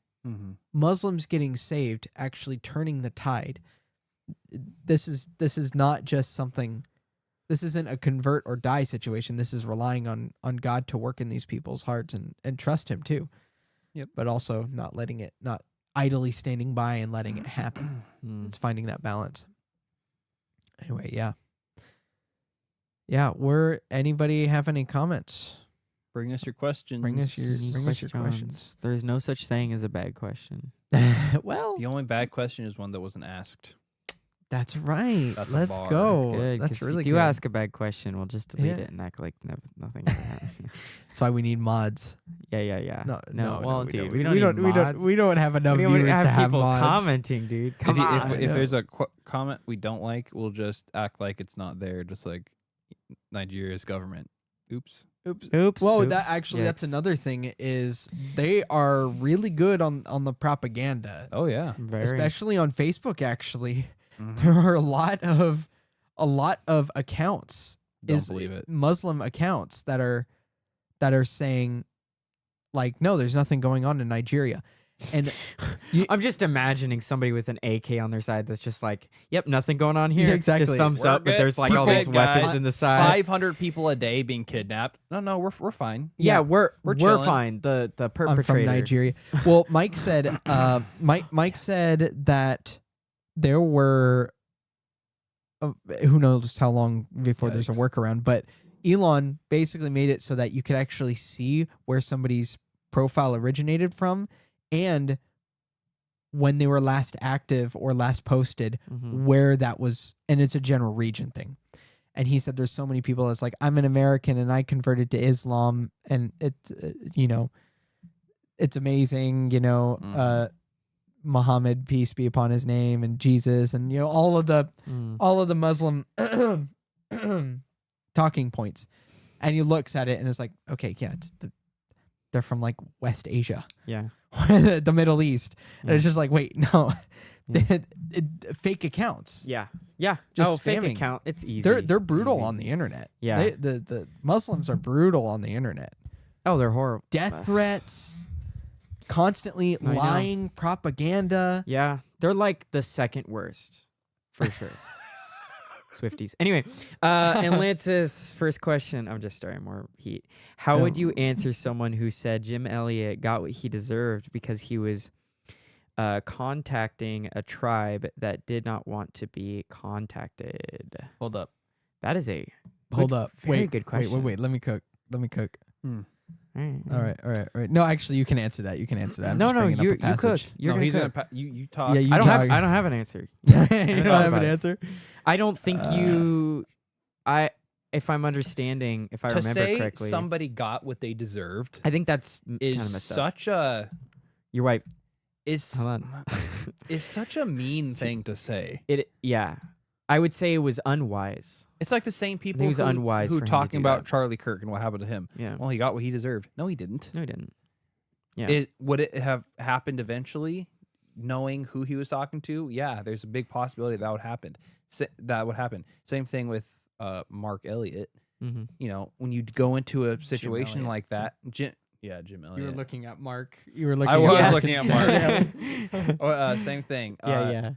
Muslims getting saved, actually turning the tide. This is not just something. This isn't a convert or die situation. This is relying on God to work in these people's hearts and trust Him too. Yep. But also not idly standing by and letting it happen. It's finding that balance. Anyway, yeah. Yeah, anybody have any comments? Bring us your questions. Bring us your questions. There's no such thing as a bad question. Well, the only bad question is one that wasn't asked. That's right. That's Let's bar. go. That's good. That's really if you good. do ask a bad question, we'll just delete it and act like nothing ever happened. That's why we need mods. Yeah. No. Well, we dude, don't. We don't have enough viewers to have people mods. commenting, dude. Come on. If there's a comment we don't like, we'll just act like it's not there, just like Nigeria's government. Oops. Well, that's another thing is they are really good on the propaganda. Oh yeah, especially on Facebook. Actually, there are a lot of accounts. Don't believe it. Muslim accounts that are saying like, no, there's nothing going on in Nigeria. And I'm just imagining somebody with an AK on their side that's just like, yep, nothing going on here. Yeah, exactly. Just thumbs We're up, good. but there's like all these weapons in the side. 500 people a day being kidnapped. No, we're fine. Yeah, we're chilling. fine. The perpetrator. I'm from Nigeria. Well, Mike said Mike said that there were who knows how long before there's a workaround, but Elon basically made it so that you could actually see where somebody's profile originated from and when they were last active or last posted, where that was, and it's a general region thing. And he said there's so many people that's like, I'm an American and I converted to Islam, and it's it's amazing, Muhammad, peace be upon his name, and Jesus, and all of the Muslim talking points. And he looks at it and is like, okay, yeah, they're from like West Asia, Yeah. the Middle East. And it's just like, wait, no, Yeah. fake accounts. Yeah. Yeah. Just fake spamming. account. It's easy. They're It's brutal easy. on the internet. Yeah. The Muslims are brutal on the internet. Oh, they're horrible. Death threats, constantly I know. lying, propaganda. Yeah. They're like the second worst, for sure. Swifties. Anyway, and Lance's first question, I'm just starting more heat. How would you answer someone who said Jim Elliot got what he deserved because he was contacting a tribe that did not want to be contacted? Hold up. That is a Hold up. very Wait, good question. Wait. Let me cook. All All right. No, actually, you can answer that. I'm No, just no, bringing up a you cook. passage. You're no, gonna he's cook. gonna you talk. Yeah, you I don't talk. have an answer. You thought don't have about an it. answer? I don't think if I'm understanding, if I to remember say correctly, somebody got what they deserved I think that's kind of is messed up. such a You're right. is Hold on. is such a mean thing to say. Yeah. I would say it was unwise. It's like the same people was unwise who for him to talking do about that. Charlie Kirk and what happened to him. Yeah. Well, he got what he deserved. No, he didn't. No, he didn't. Yeah. Would it have happened eventually, knowing who he was talking to? Yeah, there's a big possibility that would happen. That would happen. Same thing with Mark Elliott. Mm-hmm. When you go into a situation Elliott. like that, Jim Elliott. You were looking at Mark. You were looking. I was at looking at Mark. Mark. Same thing. Yeah.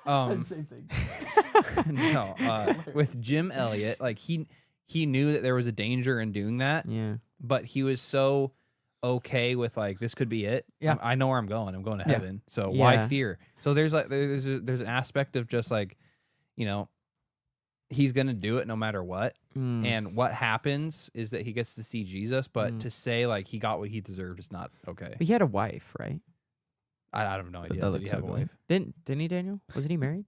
Same thing. No, with Jim Elliott, like he knew that there was a danger in doing that, Yeah. but he was so okay with like this could be it. Yeah. I know where I'm going. I'm going to Yeah. heaven. So Yeah. why fear? So there's an aspect of just like, he's gonna do it no matter what. Mm. And what happens is that he gets to see Jesus, but to say like he got what he deserved is not okay. But he had a wife, right? I have no idea. that Did he looks have a ugly. wife? Didn't he, Daniel? Wasn't he married?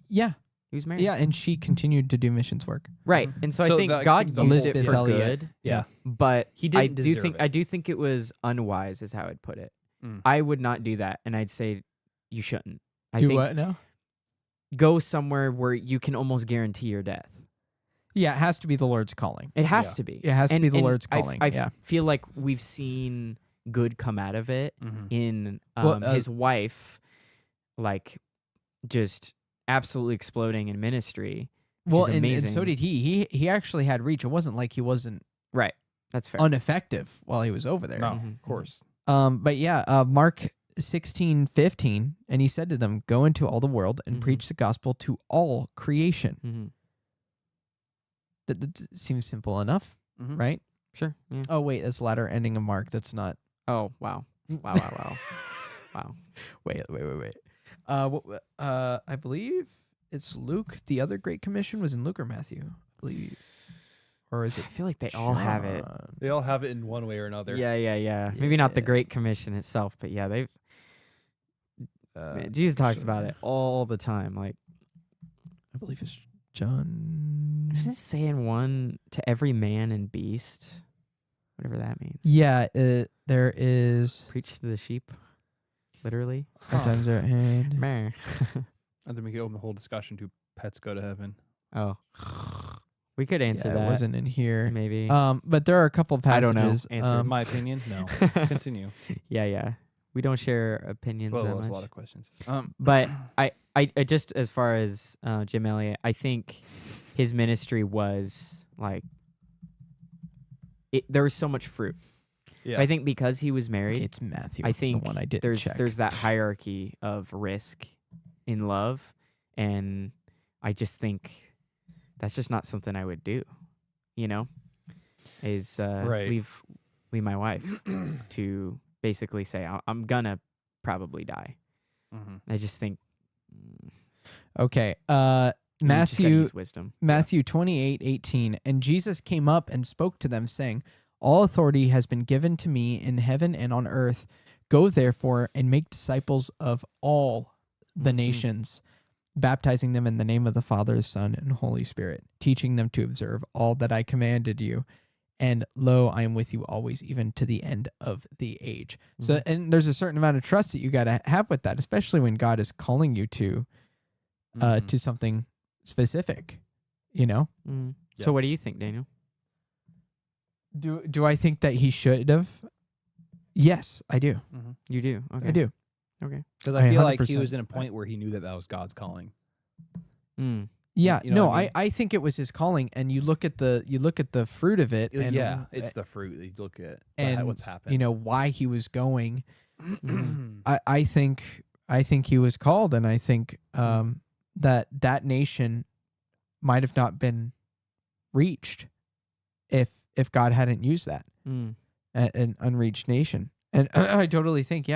Yeah, He was married. yeah, and she continued to do missions work. Right. And so, So I think the- God the used Elizabeth it for Elliott. good. Yeah. But He I didn't do deserve think it. I do think it was unwise, is how I'd put it. Mm. I would not do that, and I'd say you shouldn't. I Do think what now? go somewhere where you can almost guarantee your death. Yeah, it has to be the Lord's calling. It has Yeah. to be. It has to be the Lord's I calling. I feel like we've seen good come out of it Mhm. in Well, his wife, like just absolutely exploding in ministry. Which Well, is and amazing. so did he. He actually had reach. It wasn't like he wasn't Right. That's fair. ineffective while he was over there. No, Mhm. of course. But yeah, Mark 16:15, and he said to them, "Go into all the world and Mhm. preach the gospel to all creation." Mm-hmm. That seems simple enough, Mhm. right? Sure. Yeah. Oh wait, that's the latter ending of Mark. That's not. Oh wow. Wow. Wow. Wait. I believe it's Luke. The other Great Commission was in Luke or Matthew, I believe, or is I it? feel like they all have it. John? They all have it in one way or another. Yeah. Maybe not the Yeah. Great Commission itself, but yeah, they've man, Jesus talks about it all the time. Like, I believe it's John. doesn't it say in one to every man and beast, whatever that means? Yeah, there is. Preach to the sheep, literally. Our times are at hand. Meh. And then we could open the whole discussion to pets go to heaven. Oh, we could answer Yeah, that. it wasn't in here. Maybe. But there are a couple of I don't know. passages. Answer. In my opinion, no. Continue. Yeah. We don't share opinions Well, that that's much. a lot of questions. But I just as far as Jim Elliot, I think his ministry was like there was so much fruit. yeah. I think because he was married, It's Matthew. I think the one I did there's that hierarchy of risk in love, and I just think that's just not something I would do. Is Right. leave my wife to basically say I'm gonna probably die. Mhm. I just think Okay. you just gotta Matthew use wisdom. Matthew 28:18, and Jesus came up and spoke to them, saying, "All authority has been given to me in heaven and on earth. Go therefore and make disciples of all the Mhm. nations, baptizing them in the name of the Father, Son, and Holy Spirit, teaching them to observe all that I commanded you. And lo, I am with you always, even to the end of the age. So, and there's a certain amount of trust that you got to have with that, especially when God is calling you to something specific, you know? Mm. Yeah. So what do you think, Daniel? Do I think that he should have? Yes, I do. You do? Okay. I do. Okay. Because I feel like he 100%. was in a point where he knew that was God's calling. Mm. Yeah, You know no, what I mean? I think it was his calling, and you look at the fruit of it, and Yeah, it's the fruit that you look at. and What's happened. you know why he was going. Mm. I think he was called, and I think that nation might have not been reached if God hadn't used that Mm. an unreached nation, and I totally think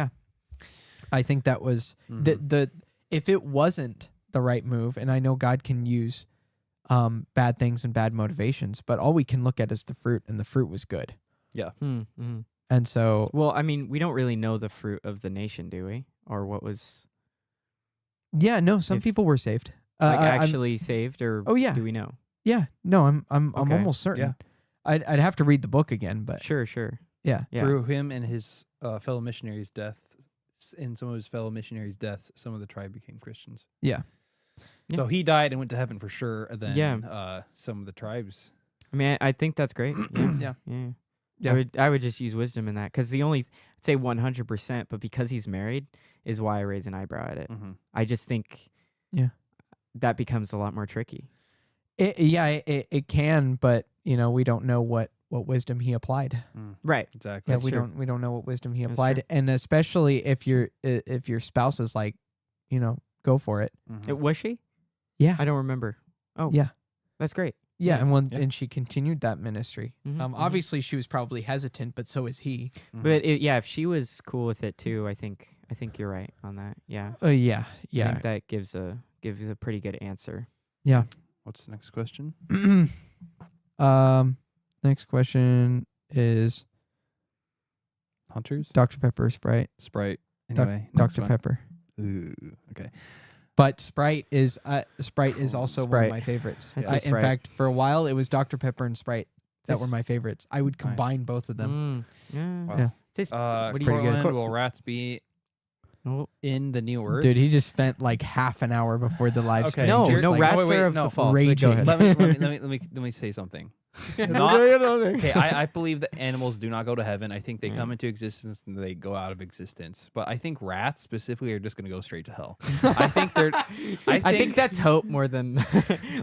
I think that was the if it wasn't the right move, and I know God can use bad things and bad motivations, but all we can look at is the fruit, and the fruit was good. Mm. Mm. And so, Well, I mean, we don't really know the fruit of the nation, do we? Or what was yeah, no, some If- people were saved. like I'm- actually saved, or Oh, yeah. do we know? yeah, no, I'm Okay. almost certain. I'd have to read the book again, but Sure. yeah, Yeah. Through him and his fellow missionaries' death, in some of his fellow missionaries' deaths, some of the tribe became Christians. yeah, Yeah. So he died and went to heaven for sure. And then Yeah. some of the tribes. I mean, I think that's great. Yeah. Yeah. Yeah. Yeah. I would just use wisdom in that, because the only, I'd say 100%, but because he's married is why I raise an eyebrow at it. I just think that becomes a lot more tricky. it can, but you know we don't know what wisdom he applied. Right. Exactly. Yeah, That's we true. don't know what wisdom he That's applied, true. and especially if your spouse is like, you know, go for it. Was she? Yeah, I don't remember. Oh, yeah. That's great. Yeah, Yeah. and she continued that ministry. Mhm, Obviously, she was probably hesitant, but so is he. But if she was cool with it too, I think you're right on that. Yeah. Yeah, I yeah, think that gives a pretty good answer. yeah. What's the next question? Next question is Hunters? Dr. Pepper or Sprite? Sprite. Doc- Anyway. next Dr. one. Pepper. Ooh, okay. But Sprite is also one Sprite. of my favorites. I'd say In Sprite. fact, for a while it was Dr. Pepper and Sprite that This- were my favorites. I would combine both of them. Yeah. Wow. Yeah. Taste- What what do pretty you good. Portland, will rats be Oh, in the new Earth? Dude, he just spent like half an hour before the live stream. no, just no, like, rats wait, are of no. the fault. Raging. Go ahead. let me say something. Okay, I believe that animals do not go to heaven. I think they come into existence and they go out of existence. But I think rats specifically are just going to go straight to hell. I think they're. I think that's hope more than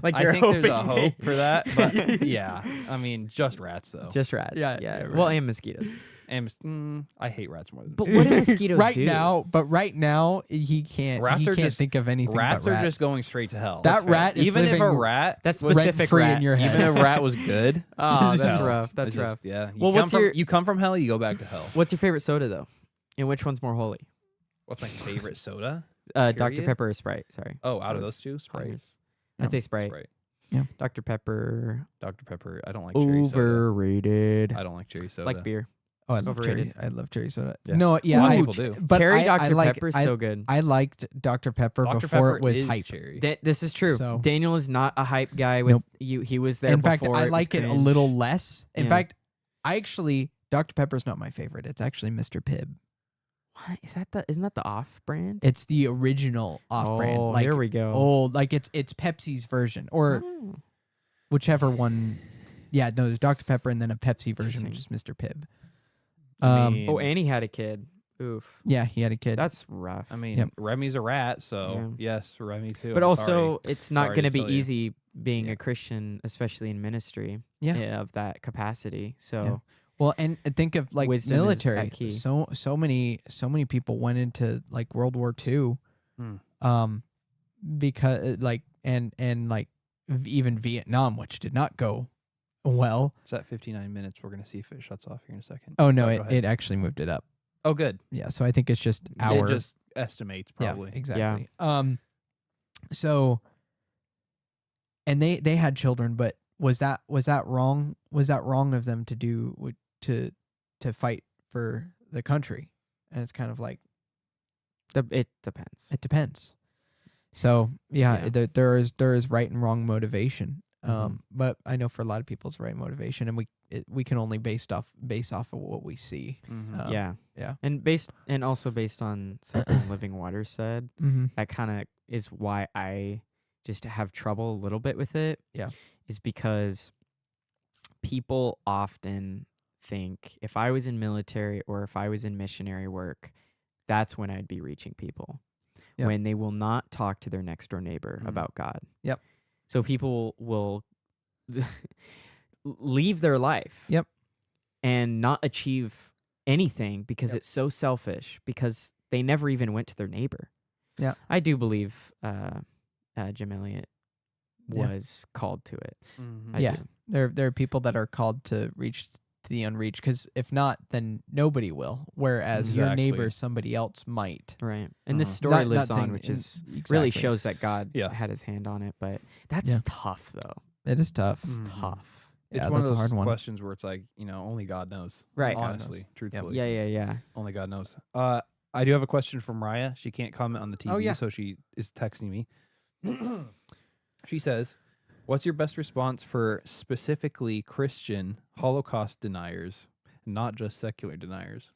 like I you're think there's a hoping. hope for that. But yeah, I mean, just rats though. Just rats. Yeah, Yeah. yeah, Well, and mosquitoes. And I hate rats more than. But what do mosquitoes right do? right now he can't. Rats he are can't just- think of anything. Rats but are rats. just going straight to hell. That rat is even if a living rat That's was specific rent-free rat. in your head. even if a rat was good. Oh, that's no, rough. That's it's rough. just- yeah. Well, what's your- you come from hell, you go back to hell. What's your favorite soda though? And which one's more holy? What's my favorite soda? Dr. Period? Pepper or Sprite? Sorry. Oh, out of was those two, Sprite. obvious. I'd say Sprite. Sprite. Dr. Pepper. Dr. Pepper. I don't like cherry soda. Overrated. I don't like cherry soda. Like beer. Oh, I love cherry. Overrated. I love cherry soda. Yeah. No, yeah, A lot of I people do. But Cherry I Dr. like, Pepper is I, so good. I liked Dr. Pepper Dr. before Pepper it was is hype. cherry. This is true. So- Daniel is not a hype guy with Nope. you. He was there In fact, before. I was like it a cringe. little less. In Yeah. fact, Dr. Pepper's not my favorite. It's actually Mr. Pibb. What? Isn't that the off brand? It's the original off-brand. Oh, Like here we go. old, like it's Pepsi's version or Oh. whichever one. Yeah, no, there's Dr. Pepper and then a Pepsi version, which is Mr. Pibb. I mean, Oh, and he had a kid. Oof. Yeah, he had a kid. That's rough. I mean, Yep. Remy's a rat, so yes, Remy too. but I'm also, sorry. it's not Sorry going to to be tell you. easy being Yeah. a Christian, especially in ministry. Yeah. Of that capacity. So Well, and think of like Wisdom is military. at key. So many people went into like World War II, Hmm. because like and like even Vietnam, which did not go well. It's at 59 minutes. We're gonna see if it shuts off here in a second. Oh no, Go it ahead. it actually moved it up. Oh, good. Yeah, so I think it's just our It just estimates probably. Yeah, exactly. So, and they had children, but was that wrong? Was that wrong of them to do to fight for the country? And it's kind of like it depends. it depends. So Yeah. there is right and wrong motivation. Mhm. But I know for a lot of people it's right motivation, and we can only base off of what we see. Mhm. Yeah. Yeah. And also based on something Living Water said, Mm-hmm. that kind of is why I just have trouble a little bit with it. Yeah. Is because people often think if I was in military or if I was in missionary work, that's when I'd be reaching people. Yep. When they will not talk to their next door neighbor Mhm. about God. Yep. So people will leave their life. Yep. And not achieve anything because Yep. it's so selfish because they never even went to their neighbor. Yeah. I do believe Jim Elliot Yeah. was called to it. Mhm. I Yeah. do. There are people that are called to reach the unreached, because if not, then nobody will. Whereas your Exactly. neighbor, somebody else might. Right. And this Uh-huh. story Not lives saying on, which is really exactly. shows that God Yeah. had his hand on it. But that's Yeah. tough, though. It is tough. It's Mhm. tough. It's Yeah, one of that's a those hard one. questions where it's like, only God knows. Right. God knows. Honestly, truthfully. Yeah. Only God knows. I do have a question from Raya. She can't comment on the TV, Oh, yeah. so she is texting me. She says, "What's your best response for specifically Christian Holocaust deniers, not just secular deniers?"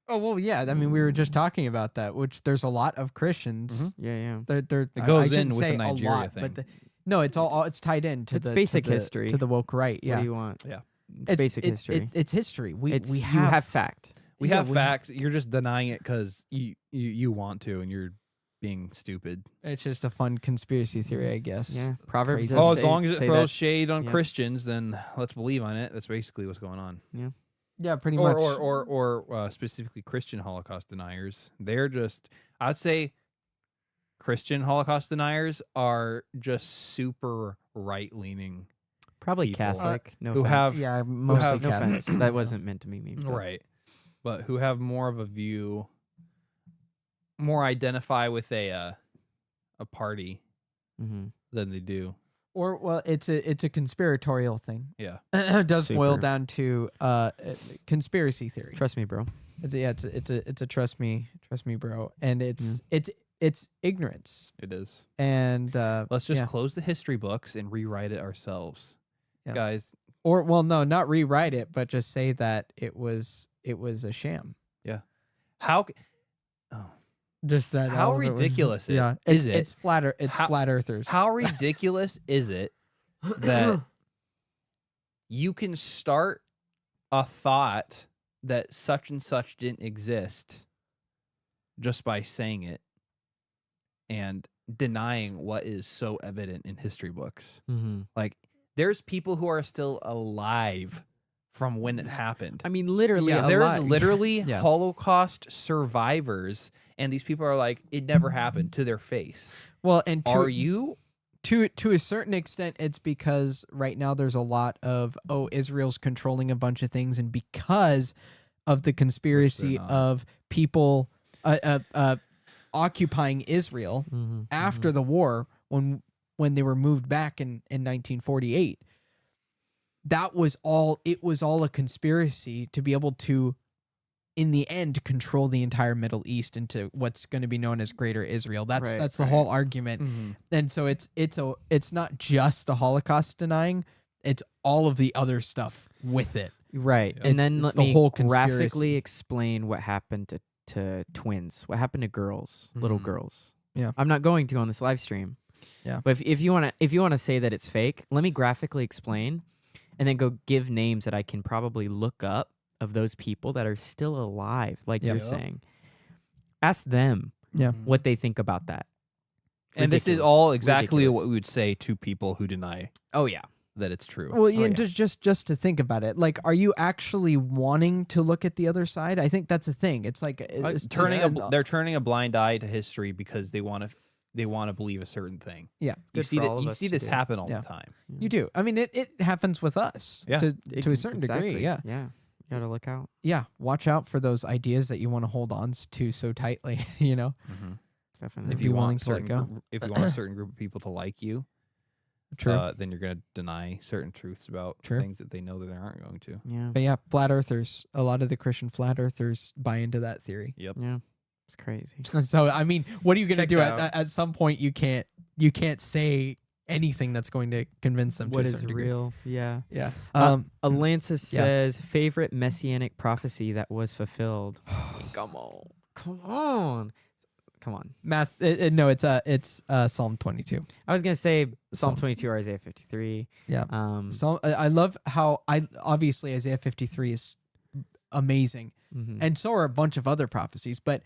Oh well, yeah. I mean, we were just talking about that. Which there's a lot of Christians. Yeah. They're It goes I shouldn't in with the say Nigeria a lot, thing. but no, it's all it's tied in to It's the basic to the, history. to the woke right. What Yeah, do you want? Yeah. It's basic history. It's history. We You have have fact. We Yeah, have facts. You're just denying it because you want to, and you're being stupid. It's just a fun conspiracy theory, I guess. Yeah. It's Proverbs crazy. does Oh, say- as long as it say throws that- shade on yeah. Christians, then let's believe on it. That's basically what's going on. Yeah, pretty Or much. or specifically Christian Holocaust deniers. They're just, I'd say, Christian Holocaust deniers are just super right leaning. Probably people, Catholic. No who offense. have- Yeah, mostly have- no Catholic. offense. That wasn't meant to be mean. but- Right. But who have more of a view, more identify with a party Mhm. than they do. Or well, it's a conspiratorial thing. Yeah. It does boil Super. down to conspiracy theory. Trust me, bro. It's a trust me, bro, and it's ignorance. It is. And Let's just yeah. close the history books and rewrite it ourselves. Yeah. Guys, Or well, no, not rewrite it, but just say that it was a sham. how Just that. How all of it was- ridiculous yeah, is it? It's How- flat earthers. how ridiculous is it that you can start a thought that such and such didn't exist just by saying it and denying what is so evident in history books? Mm-hmm. Like, there's people who are still alive from when it happened. I mean, literally, Yeah, There's literally Yeah. Holocaust survivors, and these people are like, it never happened to their face. Well, and Are you? to a certain extent, it's because right now there's a lot of Israel's controlling a bunch of things, and because of the conspiracy not. of people occupying Israel Mm-hmm. after the war when they were moved back in 1948. That was all. It was all a conspiracy to be able to, in the end, control the entire Middle East into what's going to be known as Greater Israel. That's Right, the whole argument. And so it's not just the Holocaust denying; it's all of the other stuff with it. Right. Yeah. And It's- then it's let the me whole graphically conspiracy. explain what happened to twins. What happened to girls, little Mhm. girls. Yeah. I'm not going to on this live stream. Yeah. But if you want to say that it's fake, let me graphically explain and then go give names that I can probably look up of those people that are still alive, like Yeah. you're saying. Ask them Yeah. what they think about that. And this is Ridiculous. all exactly Ridiculous. what we would say to people who deny Oh yeah. that it's true. Well, yeah, yeah. just to think about it, like, are you actually wanting to look at the other side? I think that's a thing. It's like it's They're turning a blind eye to history because they want to believe a certain thing. Yeah. You Good see for that all of you us see to this do. happen all Yeah. the time. You do. I mean, it happens with us Yeah. to a certain degree. Yeah. Yeah. You gotta look out. Yeah. Watch out for those ideas that you want to hold on to so tightly, you know? Definitely. If Be you willing want to let go. if you want a certain group of people to like you, True. then you're going to deny certain truths about True. things that they know that they aren't going to. yeah. But yeah, flat earthers, a lot of the Christian flat earthers buy into that theory. Yep. Yeah. It's crazy. So I mean, what are you going to Checks do out. at some point? You can't say anything that's going to convince them. What to a is certain degree. real? Yeah. Yeah. Alances yeah. says favorite messianic prophecy that was fulfilled. Come on. Math. No, it's Psalm 22. I was gonna say Psalm Psalm. 22 or Isaiah 53. Yeah. So I love how obviously Isaiah 53 is amazing, Mhm. and so are a bunch of other prophecies, but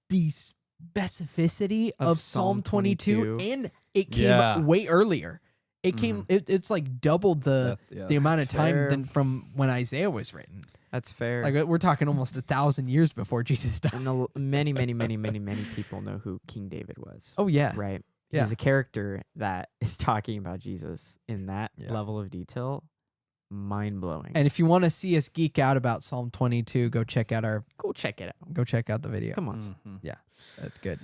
the specificity of Psalm 22, and it came way earlier. It came. It's like doubled the amount of time fair. than from when Isaiah was written. That's fair. Like we're talking almost 1,000 years before Jesus died. And many people know who King David was. Oh yeah, Right. Yeah. He's a character that is talking about Jesus in that Yeah. level of detail. Mind blowing. And if you want to see us geek out about Psalm 22, go check out go check it out. the video. Come on. Yeah, that's good.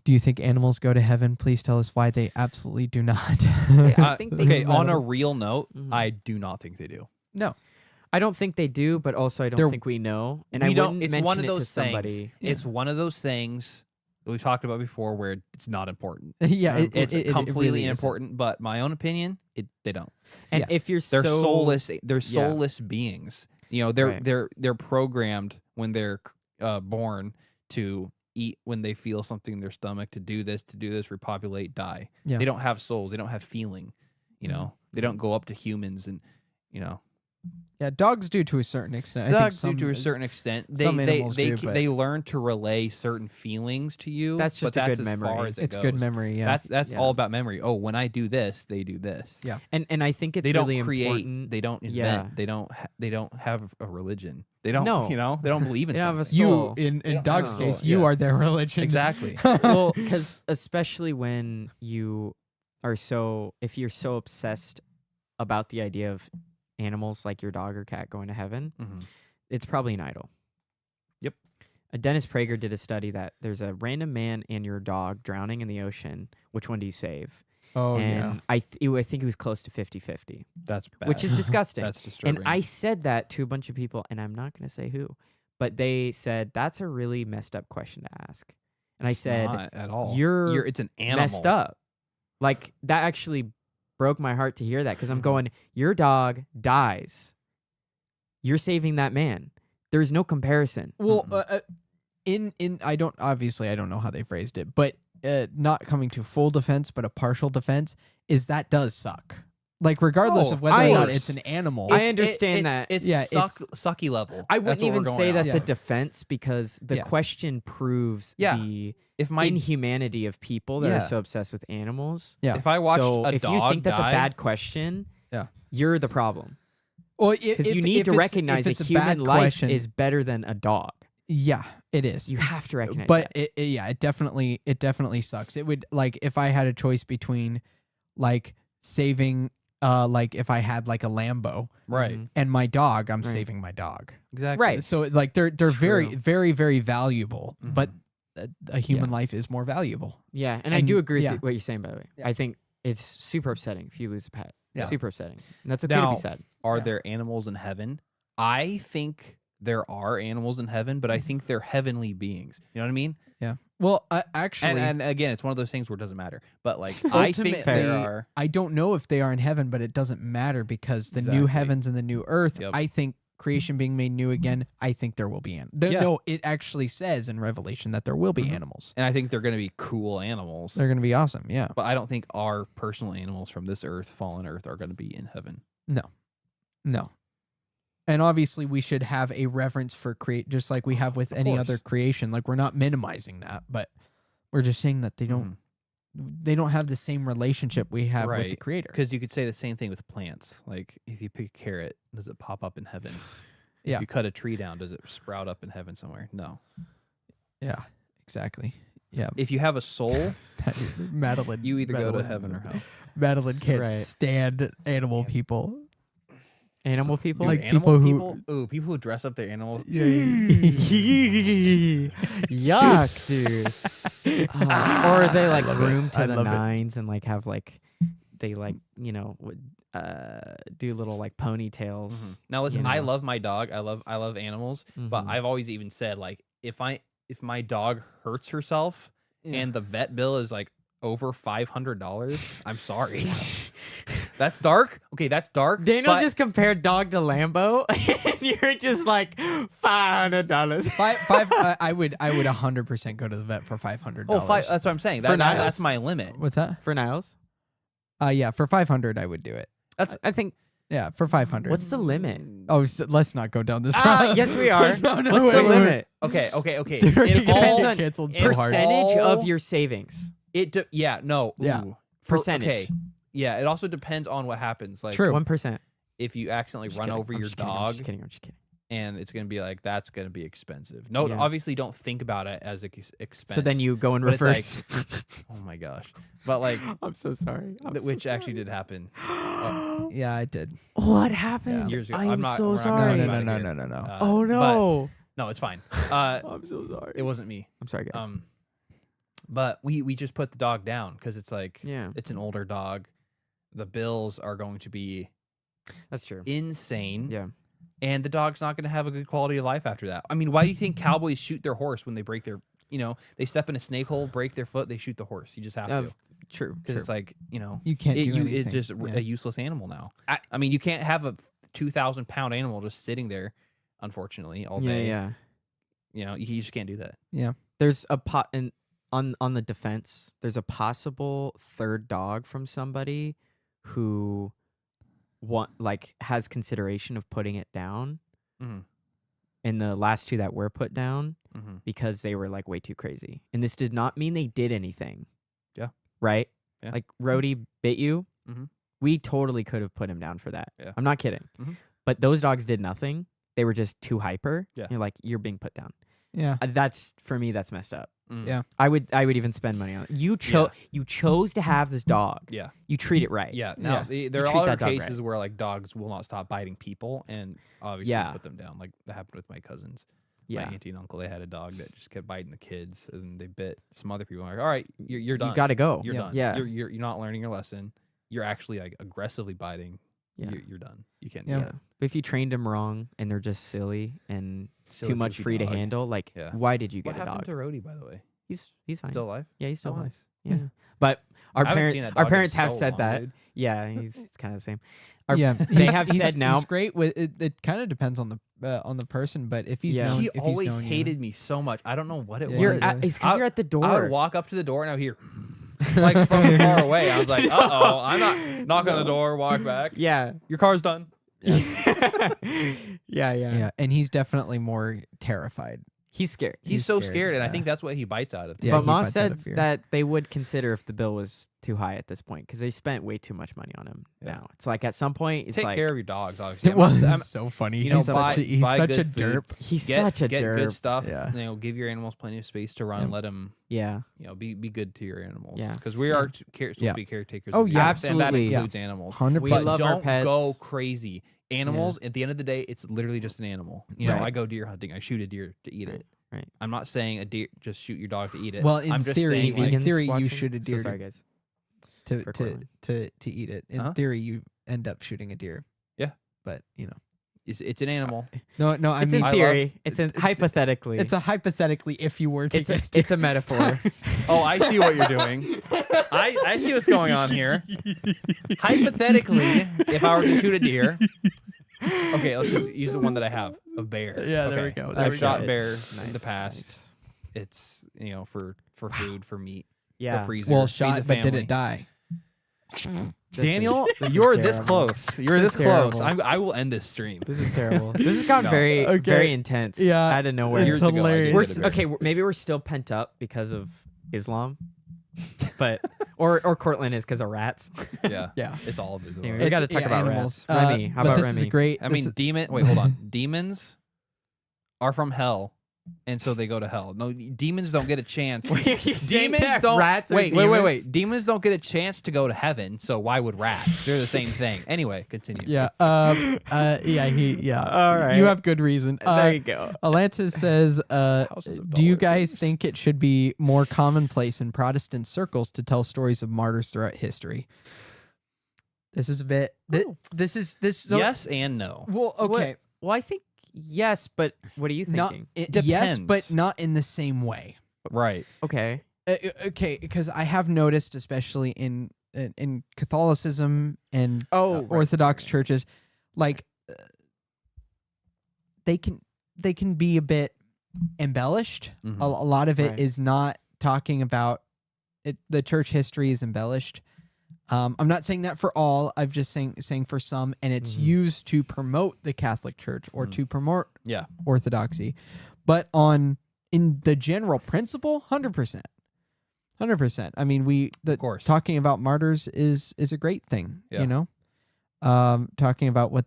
Do you think animals go to heaven? Please tell us why they absolutely do not. I think they okay, do. on a real note, Mhm. I do not think they do. No. I don't think they do, but also I don't They're- think we know. And We I don't. wouldn't It's mention one of it to those somebody. things. It's one of those things that we've talked about before where it's not important. Yeah, It's it completely really isn't. important, but my own opinion, they don't. And Yeah. if you're They're so soulless. They're yeah. soulless beings. You know, they're Right. they're programmed when they're born to eat when they feel something in their stomach, to do this, repopulate, die. Yeah. They don't have souls. They don't have feeling. You know, they don't go up to humans and Yeah, dogs do to a certain extent. dogs I think do to a some- certain extent. some animals they do, but- they learn to relay certain feelings to you. That's just but a that's good as far memory. as it It's goes. good memory. Yeah. That's Yeah. all about memory. Oh, when I do this, they do this. Yeah. and I think it's They don't really create. important. They don't invent. Yeah. They don't have a religion. They don't. No. They don't believe in They don't have a something. you soul. in don't dog's have a case, soul, you yeah. are their religion. Exactly. Well, because especially when you are if you're so obsessed about the idea of animals like your dog or cat going to heaven, Mhm. it's probably an idol. Yep. Dennis Prager did a study that there's a random man and your dog drowning in the ocean. Which one do you save? Oh and yeah. I think it was close to 50-50, That's bad. which is disgusting. That's disturbing. And I said that to a bunch of people, and I'm not going to say who, but they said that's a really messed up question to ask. And I It's said, not at all. you're it's an animal. messed up. Like, that actually broke my heart to hear that, because I'm Mhm. going, your dog dies. You're saving that man. There's no comparison. Well, Mhm. in I don't know how they phrased it, but not coming to full defense, but a partial defense is that does suck. Like regardless Oh, of whether or not course. it's an animal. I understand that. It's Yeah, sucky level. I That's wouldn't what we're even going say off that's a of. defense, because the Yeah. question proves Yeah. the If my inhumanity of people that Yeah. are so obsessed with animals. Yeah. if I watched So a if dog you think that's die, a bad question, Yeah. you're the problem. Well, Because you need to recognize a human life is better than a dog. Yeah, it is. You have to recognize But that. it definitely sucks. It would, like, if I had a choice between like saving like if I had like a Lambo right? Mhm. and my dog, I'm Right. saving my dog. Exactly. Right. So it's like they're very True. very very valuable, Mhm. but a human life is more valuable. Yeah, and I And- do agree yeah. with what you're saying, by the way. Yeah. I think it's super upsetting if you lose a pet. Yeah. Super upsetting. And that's okay to Now, be sad. are Yeah. there animals in heaven? I think there are animals in heaven, but I think they're heavenly beings. You know what I mean? Yeah. Well, actually, And again, it's one of those things where it doesn't matter. But like, I think ultimately, there are. I don't know if they are in heaven, but it doesn't matter because the new Exactly. heavens and the new earth. Yep. I think creation being made new again. I think there will be Yeah. No, it actually says in Revelation that there will be Mhm. animals. And I think they're going to be cool animals. They're going to be awesome. Yeah. But I don't think our personal animals from this earth, fallen earth, are going to be in heaven. No. And obviously, we should have a reverence for just like we have with Of any course. other creation. Like we're not minimizing that, but we're just saying that they don't have the same relationship we have with the Right. Creator. Because you could say the same thing with plants. Like, if you pick a carrot, does it pop up in heaven? Yeah. If you cut a tree down, does it sprout up in heaven somewhere? No. Yeah. Exactly. Yeah. If you have a soul, Madeline. you either go to Madeline- heaven or hell. Madeline can't Right. stand animal people. Animal people? Like Dude, people animal who- Ooh, people who dress up their animals. Yuck, dude. Or they like love it. groom to I the love it. nines and like have like they like, do little like ponytails. Now listen, you I know. love my dog. I love animals, but Mhm. I've always even said like if my dog hurts herself and the vet bill is like over $500, I'm sorry. That's dark. Okay, that's dark. Daniel but just compared dog to Lambo, and you're just like $500. Five. I would 100% go to the vet for $500. That's what I'm saying. For Niles? That's my limit. What's that? For Niles, Yeah, for 500 I would do it. I think. Yeah, for 500. What's the limit? Oh, let's not go down this road. Yes, we are. No, no, What's the wait. limit? Okay. Dude, are you It gonna all- get canceled so hard. Percentage all- of your savings. Yeah. No. Yeah. Ooh. Percentage. Okay. Yeah. It also depends on what happens. Like True. 1%. if you accidentally run over your dog, I'm just kidding. and it's gonna be like that's gonna be expensive. No, Yeah. obviously don't think about it as expense. So then you go in but it's reverse. oh my gosh. But like, I'm so sorry. which actually did happen Yeah, I did. What happened? years ago. I'm I'm not. so we're not sorry. talking No, about it no, here. no. Oh but- no. no, it's fine. I'm so sorry. It wasn't me. I'm sorry, guys. But we just put the dog down because it's like Yeah. it's an older dog. The bills are going to be That's true. insane. Yeah. And the dog's not going to have a good quality of life after that. I mean, why do you think cowboys shoot their horse when they break their, they step in a snake hole, break their foot, they shoot the horse. You just have to. True. Because it's like, You can't do anything. it's just Yeah. a useless animal now. I mean, you can't have a 2,000-pound animal just sitting there, unfortunately, all day. Yeah. You just can't do that. There's a on the defense. There's a possible third dog from somebody who has consideration of putting it down. Mhm. And the last two that were put down Mhm. because they were like way too crazy. And this did not mean they did anything. Yeah. Right? Yeah. Like Rhodey bit you. Mhm. We totally could have put him down for that. Yeah. I'm not kidding. Mhm. But those dogs did nothing. They were just too hyper. Yeah. You're like, you're being put down. Yeah. That's for me. That's messed up. Mm. Yeah. I would even spend money on it. You chose to have this dog. Yeah. You treat it right. Yeah. Now, there You are treat other that dog right. cases where like dogs will not stop biting people and obviously Yeah. put them down. Like that happened with my cousins. Yeah. My auntie and uncle, they had a dog that just kept biting the kids and they bit some other people. I'm like, all right, you're done. You gotta go. You're Yeah. done. Yeah. You're not learning your lesson. You're actually like aggressively biting. Yeah. You're done. You can't Yeah. do that. But if you trained them wrong and they're just silly and Silly too much goofy free to dog. handle, like Yeah. why did you What get a happened dog? to Rhodey, by the way? He's fine. Still alive? Yeah, he's still Oh, alive. nice. Yeah. But our I haven't seen that dog in parents have so said long, that. dude. Yeah, he's kind of the same. They have said now. He's great with it. It kind of depends on the person, but if he's Yeah. known, He if he's always known you- hated me so much. I don't know what it Yeah. was. You're Yeah. it's because you're at the door. I would walk up to the door and I would hear like from far away. I was like, uh-oh, I'm not knocking on the door, walk back. Yeah. Your car's done. Yeah. Yeah, and he's definitely more terrified. He's scared. He's so scared, scared, and I yeah. think that's what he bites out of. Yeah, but he Moss bites out said of fear. that they would consider if the bill was too high at this point because they spent way too much money on him. Yeah. Now it's like at some point it's Take like care of your dogs, obviously. It was I'm- so funny. you know, he's buy- such a, he's buy such good a food. derp. he's get, such a get derp. good stuff. Yeah. Give your animals plenty of space to run. Yeah. Let them, Yeah. be good to your animals. Yeah. Because we are supposed Yeah. to be caretakers. Oh, of yeah. animals, and that Absolutely. includes animals. 100%. We But love our don't pets. go crazy. Animals, at the end of the day, it's literally just an animal. Right. I go deer hunting. I shoot a deer to eat it. Right. I'm not saying a deer just shoot your dog to eat it. Well, in I'm just theory, saying, like, in theory, you watching? shoot a So deer sorry, guys. to for to, Cortland. to eat it. In Uh-huh. theory, you end up shooting a deer. Yeah. But it's an animal. no. I It's mean, in theory. It's in hypothetically. it's a hypothetically if you were to. it's a get a deer. it's a metaphor. Oh, I see what you're doing. I see what's going on here. Hypothetically, if I were to shoot a deer, okay, let's just use the one that I have, a bear. Yeah, there we Okay. go, there I've we shot go. bears in the Nice, past. nice. It's for food, for meat, Yeah. for freezer. well feed shot, the but did family. it die? This Daniel, is you're this terrible. close. You're This this is close. terrible. I will end this stream. This is terrible. This has gotten No. very Okay. very intense. Yeah, Out of nowhere. it's Years ago, I did hilarious. We're hit a bear. okay. Maybe we're still pent up because of Islam, but or Cortland is because of rats. Yeah, Yeah. it's all of it. Anyway, we got to talk about animals. rats. Remy, how but about this Remy? is a great. I this mean, is- Wait, hold on. Demons are from hell, and so they go to hell. No, demons don't get a chance. Wait, are you saying Demons that don't. rats are wait. demons? Demons don't get a chance to go to heaven. So why would rats? They're the same thing. Anyway, continue. yeah. Yeah. All right. You have good reason. There you go. Alantis says, Thousands of do you dollars. guys think it should be more commonplace in Protestant circles to tell stories of martyrs throughout history? This is a bit. This is this. So, yes and no. Well, okay. Well, I think yes, but what are you Not thinking? yes, but Depends. not in the same way. Right. Okay. Okay, because I have noticed, especially in Catholicism and Oh, right, Orthodox right. churches, like they can be a bit embellished. Mhm. A lot of it is Right. not talking about it. The church history is embellished. I'm not saying that for all. I'm just saying for some, and it's Mhm. used to promote the Catholic Church or Mhm. to promote Yeah. Orthodoxy, but in the general principle, 100%. 100%. I mean, Of course. talking about martyrs is a great thing. Yeah. You know, talking about what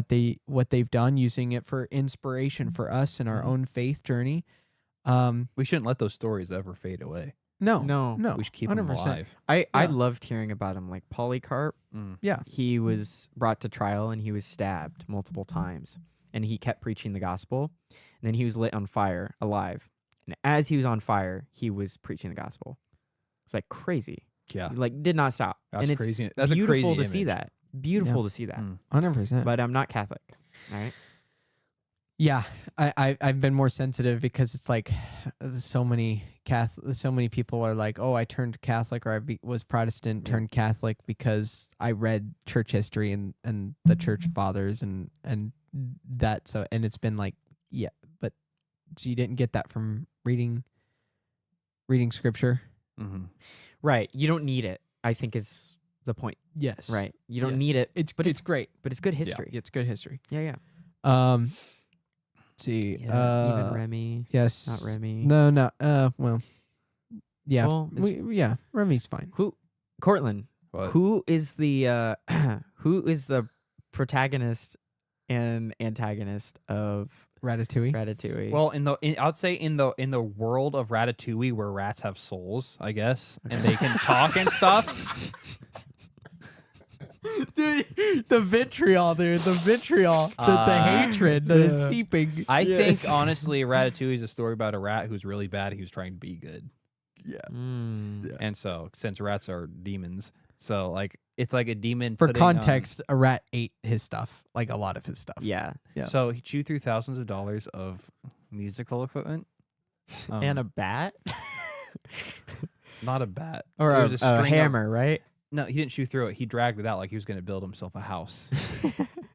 they've done, using it for inspiration for us in our Mhm. own faith journey. We shouldn't let those stories ever fade away. No, No. We should keep them 100%. alive. I Yeah. loved hearing about him. Like Polycarp, Mm. Yeah, he was brought to trial and he was stabbed multiple times, and he kept preaching the gospel. And then he was lit on fire alive, and as he was on fire, he was preaching the gospel. It's like crazy. Yeah. He, like, did not stop. That's and it's crazy. That's a beautiful crazy to see image. that. Beautiful Yeah. to see that. Mm. 100%. But I'm not Catholic. All right. Yeah, I've been more sensitive because it's like so many people are like, oh, I turned Catholic, or I was Protestant, turned Catholic because I read church history and the church fathers and that. So, and it's been like, yeah, but so you didn't get that from reading scripture. Mm-hmm. Right. You don't need it, I think, is the point. Yes, Right. You don't Yes. need it. It's but it's great. but it's good history. It's good history. Yeah. Let's see. Yeah. Even Remy. Yes. Not Remy. No. Well. Yeah. Well, Yeah. Remy's fine. Who? Cortland. What? Who is the who is the protagonist and antagonist of Ratatouille. Ratatouille? Well, I'd say in the world of Ratatouille, where rats have souls, I guess, and they can talk and stuff. Dude, the vitriol, the hatred that is seeping. I Yes. think honestly, Ratatouille is a story about a rat who's really bad. He was trying to be good, Mm. and so since rats are demons, so like it's like a demon. For putting on- context, a rat ate his stuff, like a lot of his stuff. Yeah. Yeah. So he chewed through thousands of dollars of musical equipment. And a bat not a bat or It a, was a string of- hammer, right? No, he didn't chew through it. He dragged it out like he was going to build himself a house.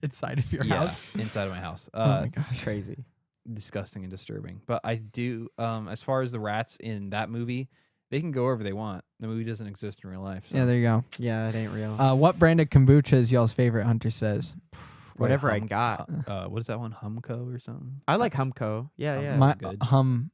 Inside of your Yeah, house. inside of my house. Oh my god. That's crazy. Disgusting and disturbing. But I do, as far as the rats in that movie, they can go wherever they want. The movie doesn't exist in real life. So. Yeah, there you go. Yeah, it ain't real. What brand of kombucha is y'all's favorite? Hunter says. Whatever I got. What is that one? Humco or something? I like Humco. Yeah, yeah. My good. hum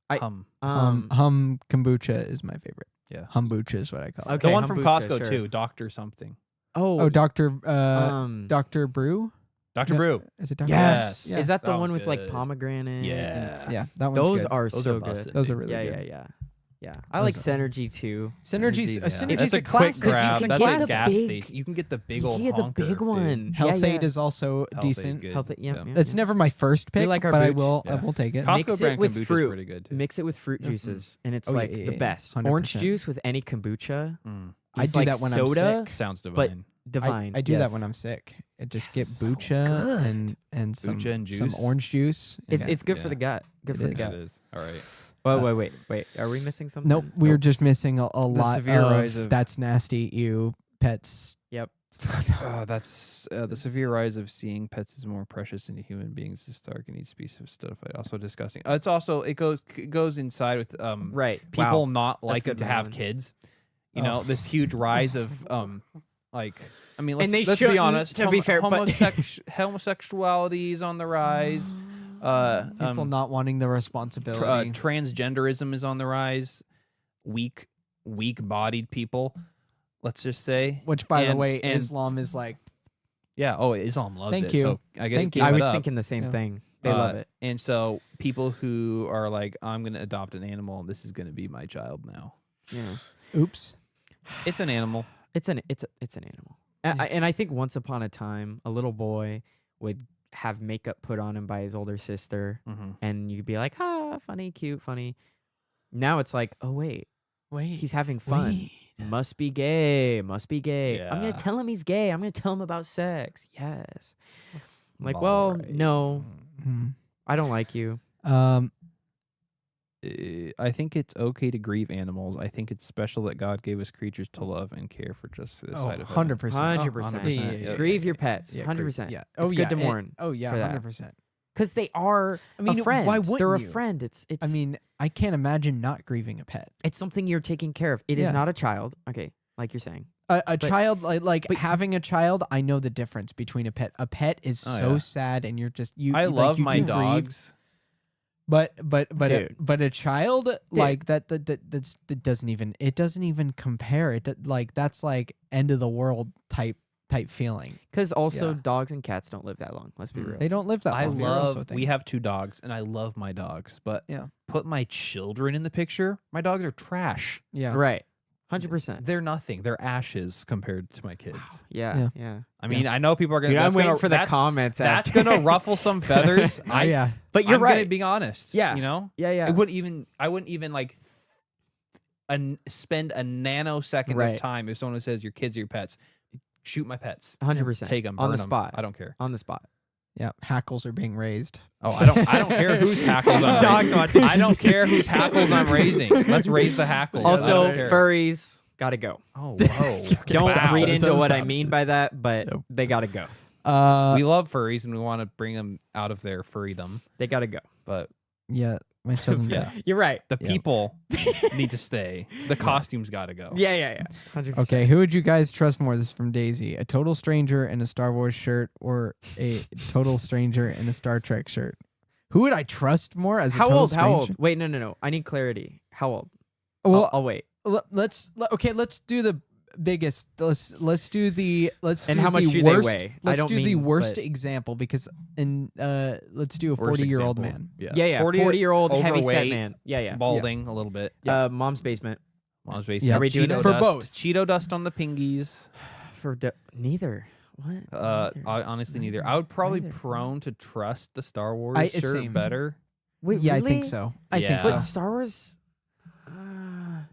Hum. kombucha is my favorite. Yeah. Humbucha is what I call it. Okay, The one from kombucha, Costco sure. too. Dr. something. Oh, Dr. um, Dr. Brew? Dr. No, Brew. Is it Dr. yes. Yeah. Is that the That one one's with like good. pomegranate? Yeah. Yeah, that one's Those good. are Those so are good. busted. Those are really yeah, good. yeah. I like Those are- Synergy too. Synergy's Synergy's- Synergy's That's a a quick classic. grab. can That's get like the gas big- station. You can get the big old Yeah, the honker, big dude. one. Health yeah, Aid yeah. is also Health Aid, decent. good. Health Aid, yeah. Yeah. It's never my first pick, like our but I booch. will Yeah. take it. Costco Mix it brand with kombucha is fruit. pretty good. Mix it with fruit juices, and it's Oh, yeah, like yeah, the yeah. best. 100%. Orange juice with any kombucha. Mm. I is do like that when soda, I'm sick. Sounds but divine. divine. I do that yes. when I'm sick. I just get So bucha good. and some Bucha and some juice. orange juice. It's Yeah. it's good for Yeah. the gut. Good It for the is. gut. It is. All right. Wait. Are we missing something? Nope, we were just missing a lot severe rise of of- that's nasty. Ew, pets. Yep. That's the severe rise of seeing pets as more precious than human beings. Is stark and each species of stuff. Also disgusting. It's also it goes inside with Right. people Wow. not liking good, to have Marlon. kids. You know, this huge rise of like I mean, And they let's be shouldn't, honest. to be fair, but- homosexuality is on the rise. People not wanting the responsibility. Transgenderism is on the rise. Weak-bodied people. Let's just say. Which, by the And- way, and- Islam is like. Yeah. Oh, Islam loves Thank it. you. So I guess Thank you. give I it was up. thinking the same Yeah. thing. They love it. And so people who are like, I'm going to adopt an animal and this is going to be my child now. Yeah. Oops. It's an animal. It's an animal. And I think once upon a time, a little boy would have makeup put on him by his older sister, Mm-hmm. and you'd be like, funny, cute, funny. Now it's like, oh wait, Wait. he's having fun. Wait. Must be gay. Must be gay. I'm gonna Yeah. tell him he's gay. I'm gonna tell him about sex. Yes. I'm like, All well, right. no, Mhm. I don't like you. I think it's okay to grieve animals. I think it's special that God gave us creatures to love and care for just this side of it. 100%. 100%. Yeah. Grieve your pets. Yeah, 100%. Yeah. It's good to mourn. Oh yeah, for that. 100%. Because they are I mean, a friend. why They're wouldn't a you? friend. It's I mean, I can't imagine not grieving a pet. it's something you're taking care of. It is Yeah. not a child. Okay, like you're saying. A child like but- having a child, I know the difference between a pet. A pet is Oh, so yeah. sad, and you're just you. I like, love you my do grieve, dogs. but Dude. a child like that doesn't even compare. Like that's like end of the world type feeling. Because also Yeah. dogs and cats don't live that long. Let's be Mm. real. They don't live that long. I That's also a love. thing. We have 2 dogs, and I love my dogs. But Yeah. put my children in the picture. My dogs are trash. Yeah. Right. 100%. They're nothing. They're ashes compared to my kids. Yeah. I mean, I know people are gonna. Dude, I'm that's waiting gonna, for the that's- comments. That's after. gonna ruffle some feathers. Oh, yeah. But you're I'm right. gonna be honest. Yeah. You know. Yeah. I wouldn't even like spend a nanosecond Right. of time if someone says your kids are your pets. Shoot my pets. 100%. Take them. On burn the 'em. spot. I don't care. On the spot. Yeah. Hackles are being raised. Oh, I don't care whose hackles I'm Dogs raising. watching. I don't care whose hackles I'm raising. Let's raise the hackles. I Also, don't care. furries gotta go. Oh, whoa. Don't Wow. read into what I Stop. mean by that, but Nope. they gotta go. We love furries and we want to bring them out of their furrydom, They gotta go. but yeah. My children. yeah, You're right. the Yeah. people need to stay. The costumes got to go. Yeah. 100%. Okay, who would you guys trust more? This is from Daisy. A total stranger in a Star Wars shirt or a total stranger in a Star Trek shirt? Who would I trust more as a How total old? stranger? How old? Wait, no. I need clarity. How old? Well, I'll wait. let's do the biggest. Let's do the And do how much the do they worst, weigh? I Let's don't do the mean, worst but- example because let's do a Worst 40-year-old example. man. Yeah. 40-year-old heavy-set overweight, man. Yeah. Balding a little bit. Mom's basement. Mom's basement. Yeah. Are we doing Cheeto it? For dust. both. Cheeto dust on the pingies. Neither. What? Neither. I honestly neither. I would probably Neither. prone to trust the Star Wars I- shirt same. better. Wait, Yeah, I really? think so. I Yeah. think But so. Star Wars.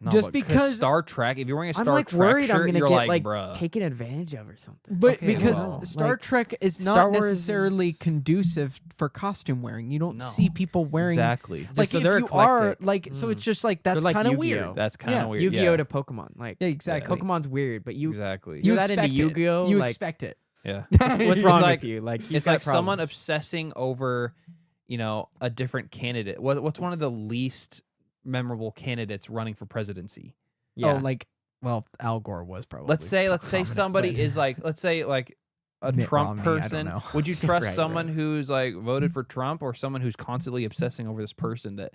No, Just but because- Star Trek. If you're wearing a I'm Star like Trek worried shirt, I'm gonna you're get like, like bruh. taken advantage of or something. But Okay, because well, Star like, Trek is not Star Wars necessarily is- conducive for costume wearing. You don't No. see people wearing Exactly. like So if they're you are eclectic. like so it's just like They're that's like kind of Yu-Gi-Oh. weird. That's kind of Yeah. weird. Yu-Gi-Oh yeah. to Pokemon. Like Yeah, exactly. Pokemon's weird, but you Exactly. You're that into expect it. Yu-Gi-Oh, You like- expect it. Yeah. what's wrong like- with you? Like you've It's got like someone problems. obsessing over, a different candidate. What's one of the least memorable candidates running for presidency? Yeah. Well, Al Gore was probably. Let's say prominent, somebody but- is like, let's say like a Mitt Trump Romney, I don't person. know. Would you trust Right, someone who's like voted for Trump or someone who's constantly obsessing over this person that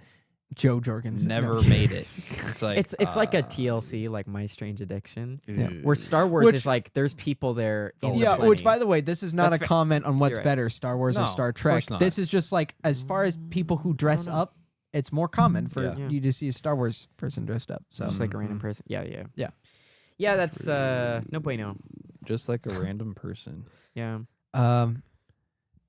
Joe Jorgensen never made it? It's like it's like a TLC, like My Strange Addiction, Yeah. where Star Wars Which- is like there's people there. In the Yeah, plenty. which by the way, this is not That's a fa- comment on what's right. better, Star Wars No, or Star of course Trek. not. This is just like as far as people who dress know. up, it's more common for Yeah. you to see a Star Wars person dressed up. So just like a random Mhm. person. Yeah. Yeah. That's no bueno. just like a random person. Yeah.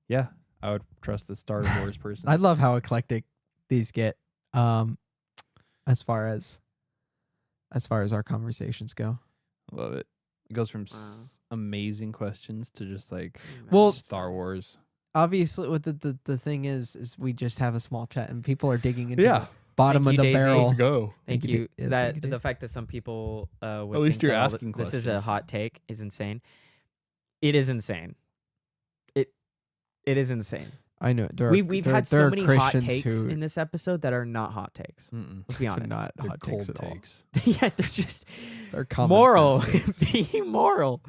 Yeah, I would trust the Star Wars person. I love how eclectic these get as far as our conversations go. Love it. It goes from Wow. amazing questions to just like Well- Star Wars. Obviously, what the thing is we just have a small chat and people are digging into Yeah. the bottom Thank of you, the Daisy. barrel. Let's go. Thank Thank you, you. yes, thank That you, the Daisy. fact that some people would At least think you're that all asking this is a questions. hot take is insane. It is insane. It is insane. I know We've had there so are many hot Christians takes who in this episode that are not hot takes. Mm-mm. Let's be they're honest. not They're hot cold takes at all. takes. Yeah, they're just They're common moral. sense takes. Be moral.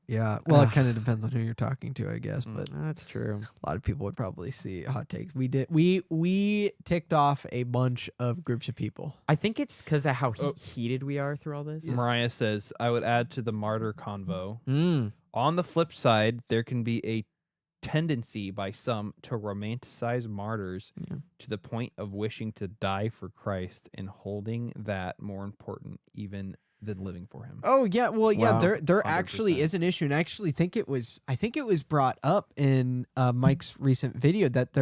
Yeah, well, it Ugh. kind of depends on who you're talking to, I guess. Mm. But That's true. a lot of people would probably see hot takes. We ticked off a bunch of groups of people. I think it's because of how Oh. heated we are through all this. Yes. Mariah says, I would add to the martyr convo. Mm. On the flip side, there can be a tendency by some to romanticize martyrs Yeah. to the point of wishing to die for Christ and holding that more important even than living for him. Oh yeah, well yeah, Wow. there actually 100%. is an issue, and I actually think it was brought up in Mike's recent video that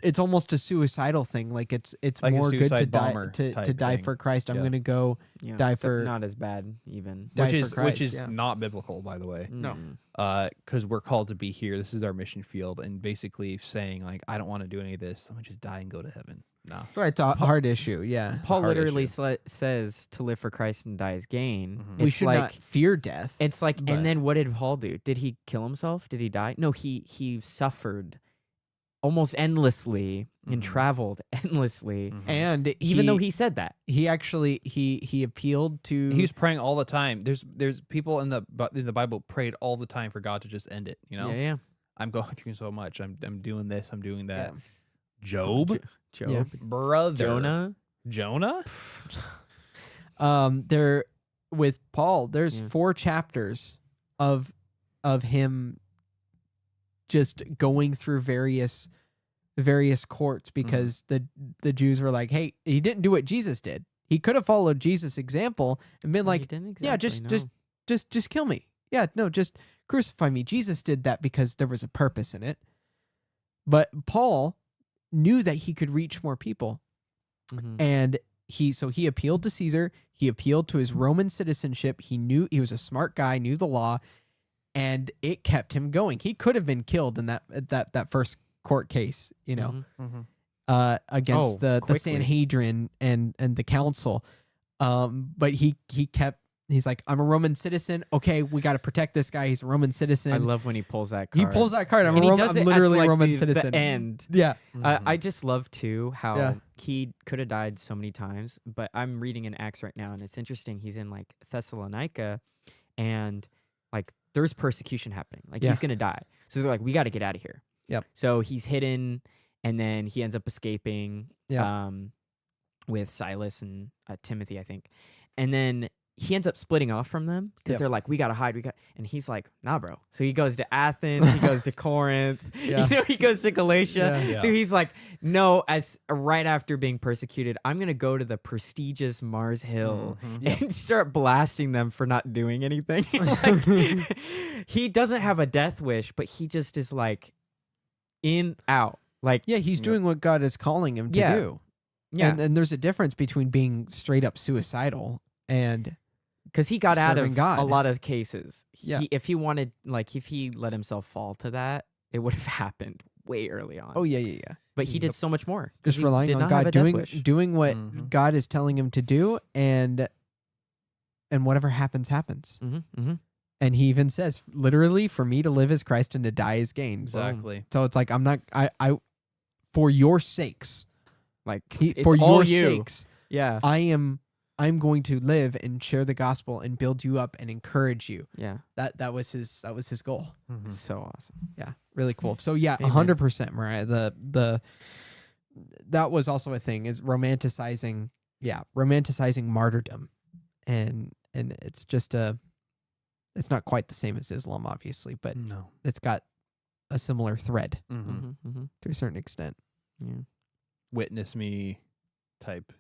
it's almost a suicidal thing. Like it's Like a more good to suicide die bomber to type die thing. for Christ. I'm Yeah. gonna go Yeah, die except for not as bad even. die which for Christ, is yeah. not biblical, by the way. No. Because we're called to be here. This is our mission field, and basically saying like, I don't want to do any of this. I'm gonna just die and go to heaven. No. Right, it's a hard issue. Yeah, Paul hard literally issue. says to live for Christ and die is gain. Mhm. we It's should like, not fear death. It's like, but- and then what did Paul do? Did he kill himself? Did he die? No, he suffered almost endlessly and Mhm. traveled endlessly, Mhm. And even though he said that. he actually he appealed to He was praying all the time. There's people in the Bible prayed all the time for God to just end it. You know, Yeah. I'm going through so much. I'm doing this. I'm doing that. Yeah. Job, Job, Yeah. brother, Jonah. there with Paul. There's Yeah. 4 chapters of him just going through various courts because the Jews were like, hey, he didn't do what Jesus did. He could have followed Jesus' example and been Well, he like, didn't yeah, exactly, just kill me. Yeah, no, just crucify me. Jesus did that because there was a purpose in it. But Paul knew that he could reach more people. Mhm. And he appealed to Caesar. He appealed to his Roman citizenship. He knew he was a smart guy, knew the law, and it kept him going. He could have been killed in that first court case, you know, Mhm. against the quickly. Sanhedrin and the council. But he kept. He's like, I'm a Roman citizen. Okay, we got to protect this guy. He's a Roman citizen. I love when he pulls that He card. pulls that card. I'm And a he Roman. does I'm it literally at, a like, Roman the citizen. end. Yeah. I just love too how Yeah. he could have died so many times, but I'm reading in Acts right now, and it's interesting. He's in like Thessalonica, and like there's persecution happening. Like Yeah. he's gonna die, so they're like, we got to get out of here. Yep. So he's hidden, and then he ends up escaping. Yeah. With Silas and Timothy, I think, and then he ends up splitting off from them because Yep. they're like, we gotta hide, and he's like, nah, bro. So he goes to Athens, he goes to Corinth, Yeah. he goes to Galatia. Yeah. So he's like, no, as right after being persecuted, I'm gonna go to the prestigious Mars Hill Mhm. and start blasting them for not doing anything. Like, he doesn't have a death wish, but he just is like in out. Like, Yeah, he's doing what God is calling him to Yeah. do. yeah, And there's a difference between being straight up suicidal and because he got out serving of God. a lot of cases. Yeah. If he wanted, like, if he let himself fall to that, it would have happened way early on. oh yeah. But he did so much more. 'cause Just he relying did on not have God, a death doing wish. what Mhm. God is telling him to do, and whatever happens, happens. Mm-hmm. And he even says, literally, for me to live is Christ and to die is gain. Exactly. So it's like, I'm not, I for your sakes, Like, it's for all your you. sakes, Yeah. I'm going to live and share the gospel and build you up and encourage you. Yeah. That was his goal. Mhm. So awesome. Yeah, really cool. So yeah, Amen. 100%, Mariah. That was also a thing, is romanticizing martyrdom, and it's just it's not quite the same as Islam, obviously, but No. it's got a similar thread Mhm. Mm-hmm. Mm-hmm. to a certain extent. Yeah. Witness me type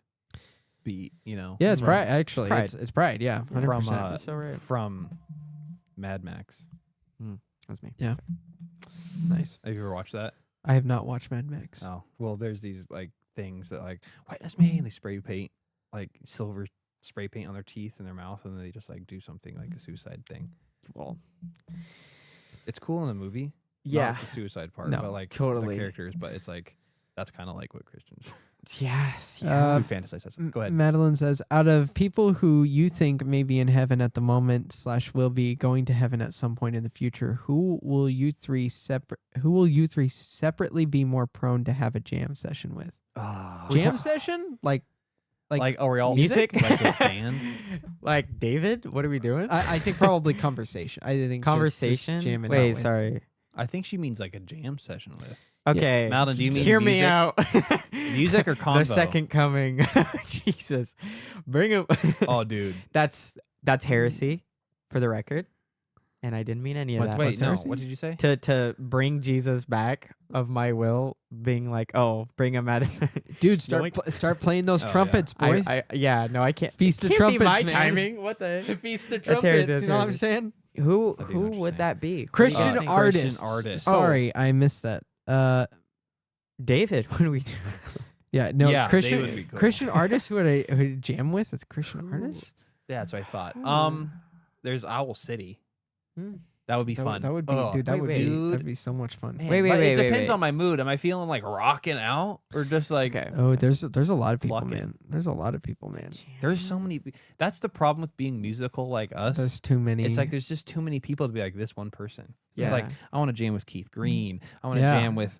beat, you know. Yeah, it's from- pride. Actually, pride. it's pride. Yeah, 100%. From You're so right. from Mad Max. That's me. Yeah. Nice. Have you ever watched that? I have not watched Mad Max. Oh, well, there's these like things that like witness me, and they spray paint like silver spray paint on their teeth and their mouth, and they just like do something like a suicide thing. Well, It's cool in the movie. yeah. Not the suicide part, No, but like totally. the characters. But it's like that's kind of like what Christians Yes. Uh, who fantasize. That. Go ahead. Madeline says, out of people who you think may be in heaven at the moment / will be going to heaven at some point in the future, who will you three separately be more prone to have a jam session with? Oh, Jam session? Like are we all Music? like a band? Like, David, what are we doing? I think probably conversation. I think just Conversation? jamming out Wait, with- sorry. I think she means like a jam session with Okay. Madeline. Do you mean Hear me music? out. Music or convo? The second coming. Jesus. Bring him. Oh, dude. That's heresy, for the record. And I didn't mean any of that. Wait, no. heresy? What did you say? To bring Jesus back of my will, being like, oh, bring him out. Dude, Yoink. start playing those Oh, yeah. trumpets, boy. I can't. Feast of Can't Trumpets, be my man. timing. What the? Feast of That's heresy, trumpets. that's You know what I'm heresy. saying? Who I do know what who you're would saying. that be? Christian What do you think? artists. Christian artists. Sorry, I missed that. David, what do we do? Yeah, no, Yeah, they would be cool. Christian artists who would I jam with? It's Christian artists. Yeah, that's what I thought. There's Owl City. That would be fun. That would be, Oh, dude. That would be dude. that'd be so much fun. Man, Wait, but wait, it depends wait. on my mood. Am I feeling like rocking out or just like? Okay. Oh, there's a lot of people, Plucking. man. There's a lot of people, man. There's so many. That's the problem with being musical like us. There's too many. It's like there's just too many people to be like this one person. Yeah. It's like I want to jam with Keith Green. I want to Yeah. jam with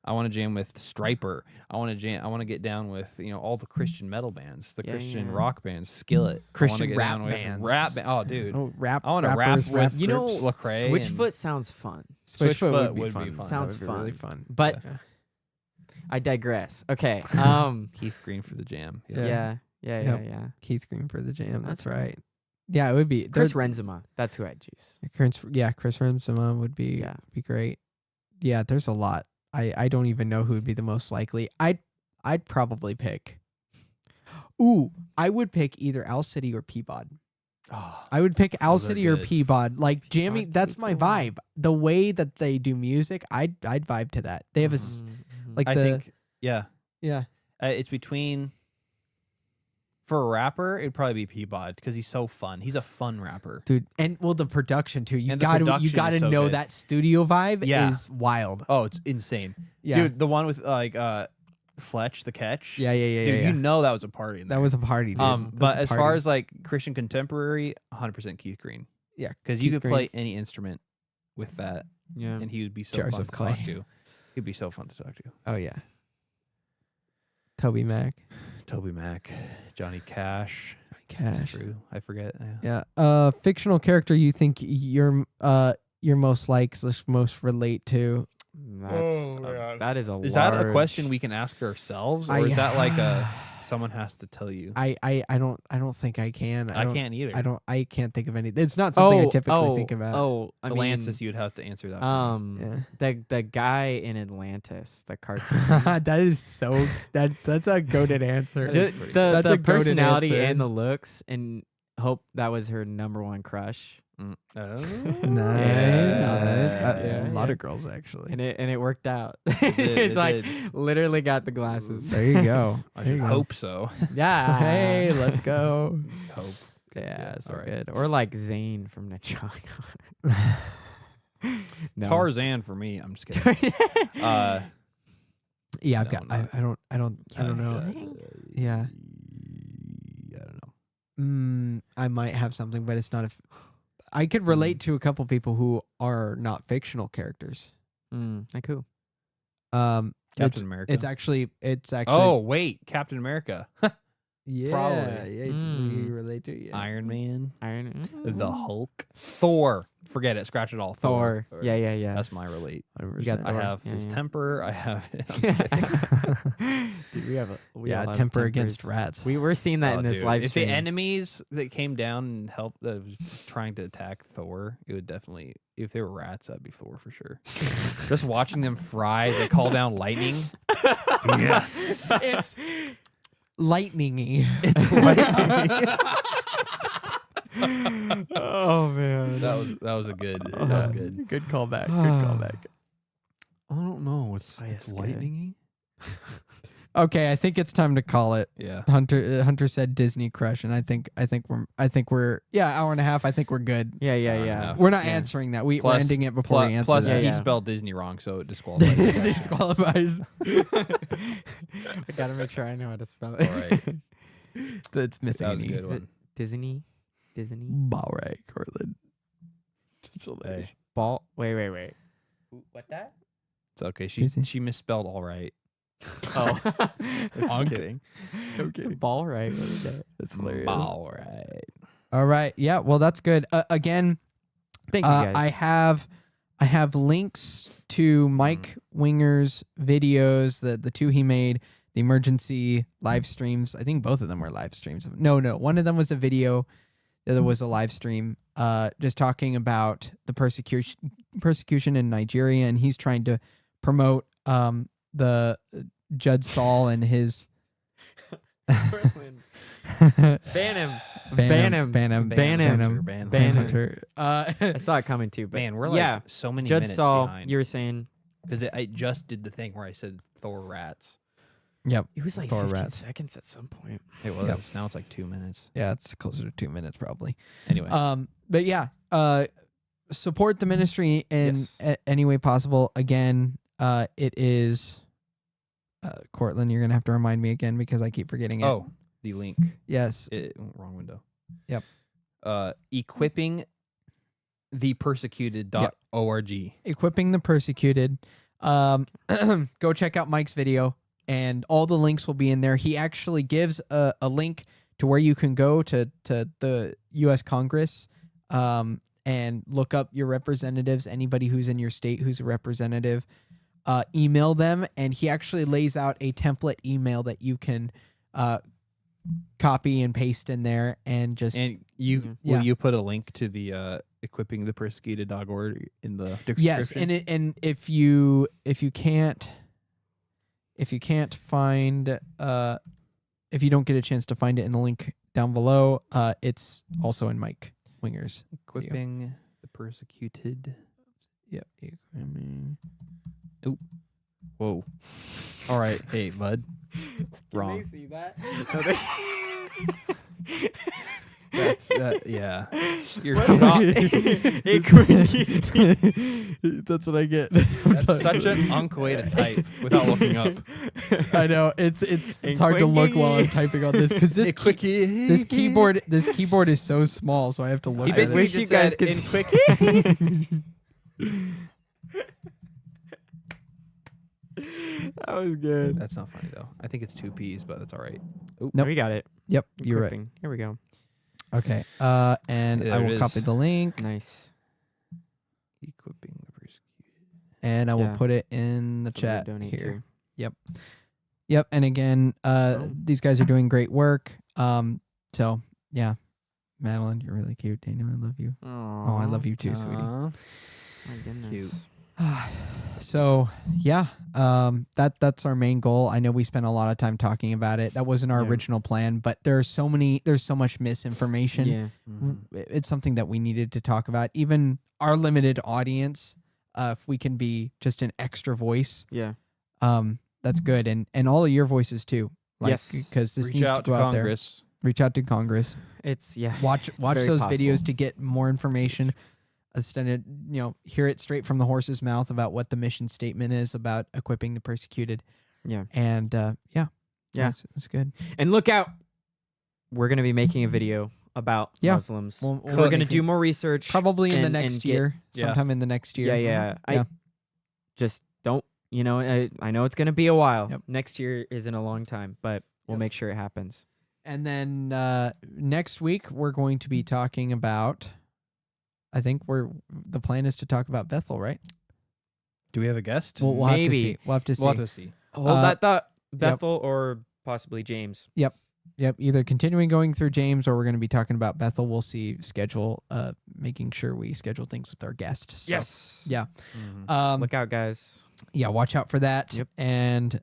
I want to jam with Striper. I want to get down with all the Christian metal bands, the Yeah, Christian yeah. rock bands, Skillet. Christian I wanna get rap down with bands. Oh, dude. oh, rap. I want to rap rappers, with groups. Lecrae. Switchfoot sounds fun. Switchfoot would be would fun. be fun. Sounds That would be really fun. fun. But Yeah. I digress. Okay. Keith Green for the jam. Yeah. Yeah. Yep. Keith Green for the jam. That's That's right. right. Yeah, it would be. Chris there- Renzema. That's who I'd choose. Chris Renzema would be Yeah. be great. Yeah, there's a lot. I don't even know who would be the most likely. I'd probably pick. Ooh, I would pick either Owl City or Peabod. Oh, I would pick Owl Those are City or good. Peabod. Like jamming, could that's be my cool. vibe. The way that they do music, I'd vibe to that. They have like I the think yeah. yeah. It's between. For a rapper, it'd probably be Peabod because he's so fun. He's a fun rapper. Dude, and well, the production too. You And the got to production is so know good. that studio vibe Yeah. is wild. Oh, it's insane, Yeah, dude. The one with Fletch the Catch. yeah. dude, you know that was a party. In That there. was a party, dude. That was but a as far party. as like Christian contemporary, 100% Keith Green. Yeah, because you Keith could Green. play any instrument with that, Yeah. and he would be so Jars fun of to clay. talk to. He'd be so fun to talk to. Oh yeah, Toby Mac, Toby Mac, Johnny Cash. That's Cash. true. I forget. Yeah. Fictional character you think you're most like / most relate to? That is a Is that a large- question we can ask ourselves, or I- is that like a someone has to tell you? I don't think I can. I can't either. I can't think of any. It's not something I typically think about. Oh, I mean, Atlantis, you'd have to answer that. for me. Yeah. the guy in Atlantis, the cartoon. that is so that's a goaded answer. That is Ju- pretty the That's the a goated personality answer. and the looks, and hope that was her number one crush, Nice. Yeah. A lot of girls actually. and it worked out. did, It's it like did. literally got the glasses. There you go. I There you should go. hope so. Yeah. Hey, let's go. Hope. Yeah, so All right. good. Or like Zayn from Ninjago. No. Tarzan for me. I'm just kidding. Yeah, I've No, got. not- I don't know. Yeah. I don't know. I might have something, but it's not a. I could relate to a couple people who are not fictional characters. Cool. Captain America. It's actually. Oh wait, Captain America, yeah, probably. yeah. You relate to yeah. Iron Man, Iron the Hulk, Thor. Forget it. Scratch it all. Thor. Yeah. That's my relate. You got I Thor. have Yeah, his yeah. temper. I have. I'm just kidding. Dude, we have we Yeah, all have temper against tempers. rats. We were seeing that Oh, in this dude. live If the stream. enemies that came down and helped, was trying to attack Thor, it would definitely. If they were rats, that'd be Thor for sure. Just watching them fry, they call down lightning. Yes, It's lightningy. it's lightning. Oh man. that was a good. That was good. Good callback. Good callback. I don't know. It's Oh, yeah, it's good. lightningy. Okay, I think it's time to call it. Yeah. Hunter said Disney crush, and I think we're hour and a half. I think we're good. Yeah. enough. We're not Yeah. answering that. We're Plus- ending it before we answer Plus, that. he Yeah. spelled Disney wrong, so it disqualifies. him. Disqualifies. I gotta make sure I know how to spell it. All right. It's missing That was an a E. good Is it one. Disney? All right, Cortland. It's hilarious. Hey, Ball. Wait. What that? it's okay. Disney. She misspelled all right. Oh. I'm kidding. It's a ball, right? What is that? That's hilarious. All right. All right. Yeah. Well, that's good. Again, Thank you guys. I have links to Mike Winger's videos, the two he made, the emergency live streams. I think both of them were live streams. No, one of them was a video. The other was a live stream. Just talking about the persecution in Nigeria, and he's trying to promote the Judge Saul and his Ban him. ban him. Ban him. Hunter. I saw it coming too, but Man, we're yeah. like so many Judge minutes Saul, behind. you were saying because I just did the thing where I said Thor rats. Yep. It was like Thor 15 rats. seconds at some point. It was. Yep. Now it's like 2 minutes. Yeah, it's closer to 2 minutes probably. Anyway. But yeah, support the ministry in Yes. any way possible. Again, it is Cortland, you're gonna have to remind me again because I keep forgetting it. Oh, the link. Yes. Wrong window. Yep. Equipping the persecuted.org. Equipping the persecuted. Go check out Mike's video, and all the links will be in there. He actually gives a link to where you can go to the U.S. Congress and look up your representatives, anybody who's in your state who's a representative. Email them, and he actually lays out a template email that you can copy and paste in there, and just And will Yeah. you put a link to the equipping the persecuted.org in the description? yes, and if you can't find if you don't get a chance to find it in the link down below, it's also in Mike Winger's. Equipping the persecuted. Yep. Whoa. All right. Hey, bud. Wrong. see that? Yeah. You're What? not. That's what I get. That's such an unk way to type without looking up. I know it's hard to look while I'm typing on this because this keyboard is so small, so I have to look He at it. basically wish you just guys said could in see- quick. That was good. That's not funny though. I think it's 2 P's, but that's all right. Nope. We got it. Yep, you're right. Equipping. Here we go. Okay. And There I it will copy is. the link, Nice. Equipping the persecuted. and I will Yeah. put it in the Something to chat donate here. to. Yep. And again, Oh. these guys are doing great work. So yeah, Madeline, you're really cute. Daniel, I love you. Oh, I love you too, sweetie. Aw. My goodness. Cute. So yeah, that's our main goal. I know we spent a lot of time talking about it. That wasn't our Yeah. original plan, but there's so much misinformation. Yeah. Mhm. It's something that we needed to talk about. Even our limited audience, if we can be just an extra voice, Yeah. that's good. And all of your voices too. Yes. Because this Reach needs out to to go out there. Congress. Reach out to Congress. It's Watch very those possible. videos to get more information. Instead of hear it straight from the horse's mouth about what the mission statement is about equipping the persecuted. Yeah. And Yeah. that's good. And look out. We're going to be making a video about Yeah. Muslims. We're We're going to making- do more research. Probably in the and next get- year, Yeah. sometime in the next year. Yeah. Yeah. I just don't, I know it's going to be a while. Yep. Next year isn't a long time, but we'll Yep. make sure it happens. And then next week we're going to be talking about. I think the plan is to talk about Bethel, right? Do we have a guest? We'll have to Maybe. see. We'll have to see. We'll have to see. Hold Uh, that thought. Bethel or possibly James. Yep. Either continuing going through James, or we're going to be talking about Bethel. We'll see. Schedule. Making sure we schedule things with our guests. So, Yes. Yeah. Mhm. Look out, guys. Yeah. Watch out for that. Yep. And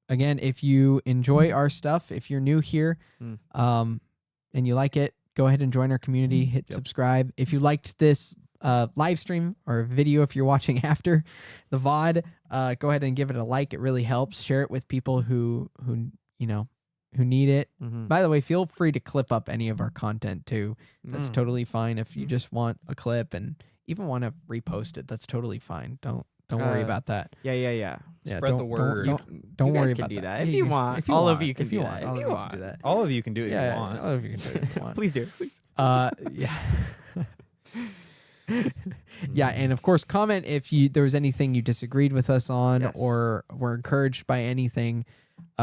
again, if you enjoy our stuff, if you're new here, Mm. and you like it, go ahead and join our community. Hit Yep. subscribe. If you liked this live stream or video, if you're watching after the VOD, go ahead and give it a like. It really helps. Share it with people who need it. Mm-hmm. By the way, feel free to clip up any of our content too. That's totally fine. If you just want a clip and even want to repost it, that's totally fine. Don't worry about that. Yeah. Yeah, Spread the don't- word. Don't You guys worry can about do that. that. If Yeah, you want. All of you can if do you that. want. If All of you you want. can do that. All of you can do it if Yeah, you want. all of you can do it if you want. Please do. Please. Yeah. Yeah, and of course, comment if there was anything you disagreed with us on, Yes. or were encouraged by anything.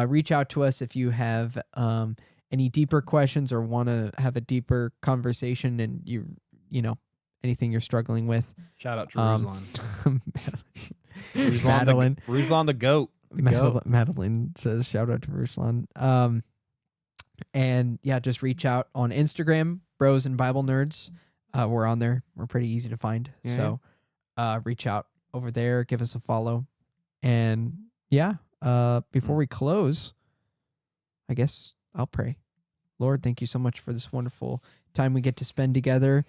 Reach out to us if you have any deeper questions or want to have a deeper conversation, and anything you're struggling with. Shout out to Um, Ruslan. Madeline. Ruslan the goat. Madeline says, shout out to Ruslan. And yeah, just reach out on Instagram, Bros and Bible Nerds. We're on there. We're pretty easy to find. Yeah. So reach out over there, give us a follow. And yeah, before we close, I guess I'll pray. Lord, thank you so much for this wonderful time we get to spend together.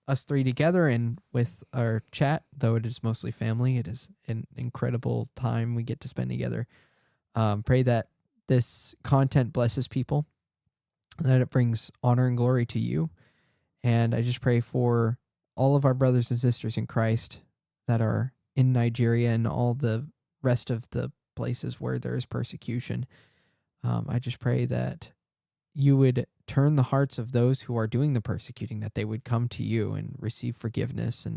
us three together and with our chat, though it is mostly family. It is an incredible time we get to spend together. Pray that this content blesses people, that it brings honor and glory to you. And I just pray for all of our brothers and sisters in Christ that are in Nigeria and all the rest of the places where there is persecution. I just pray that you would turn the hearts of those who are doing the persecuting, that they would come to you and receive forgiveness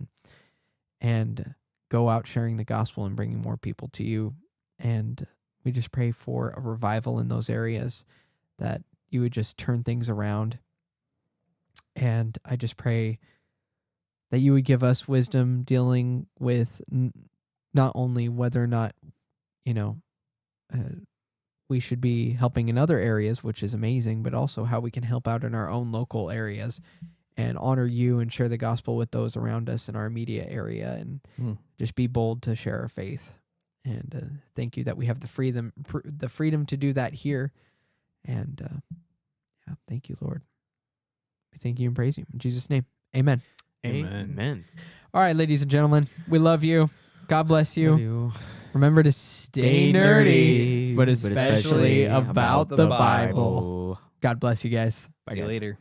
and go out sharing the gospel and bringing more people to you. And we just pray for a revival in those areas, that you would just turn things around. And I just pray that you would give us wisdom dealing with not only whether or not, we should be helping in other areas, which is amazing, but also how we can help out in our own local areas and honor you and share the gospel with those around us in our immediate area, and just be bold to share our faith. And thank you that we have the freedom to do that here. And thank you, Lord. We thank you and praise you in Jesus' name. Amen. Amen. All right, ladies and gentlemen, we love you. God bless you. Love you. Remember to stay nerdy, but especially about the Bible. God bless you guys. See you later.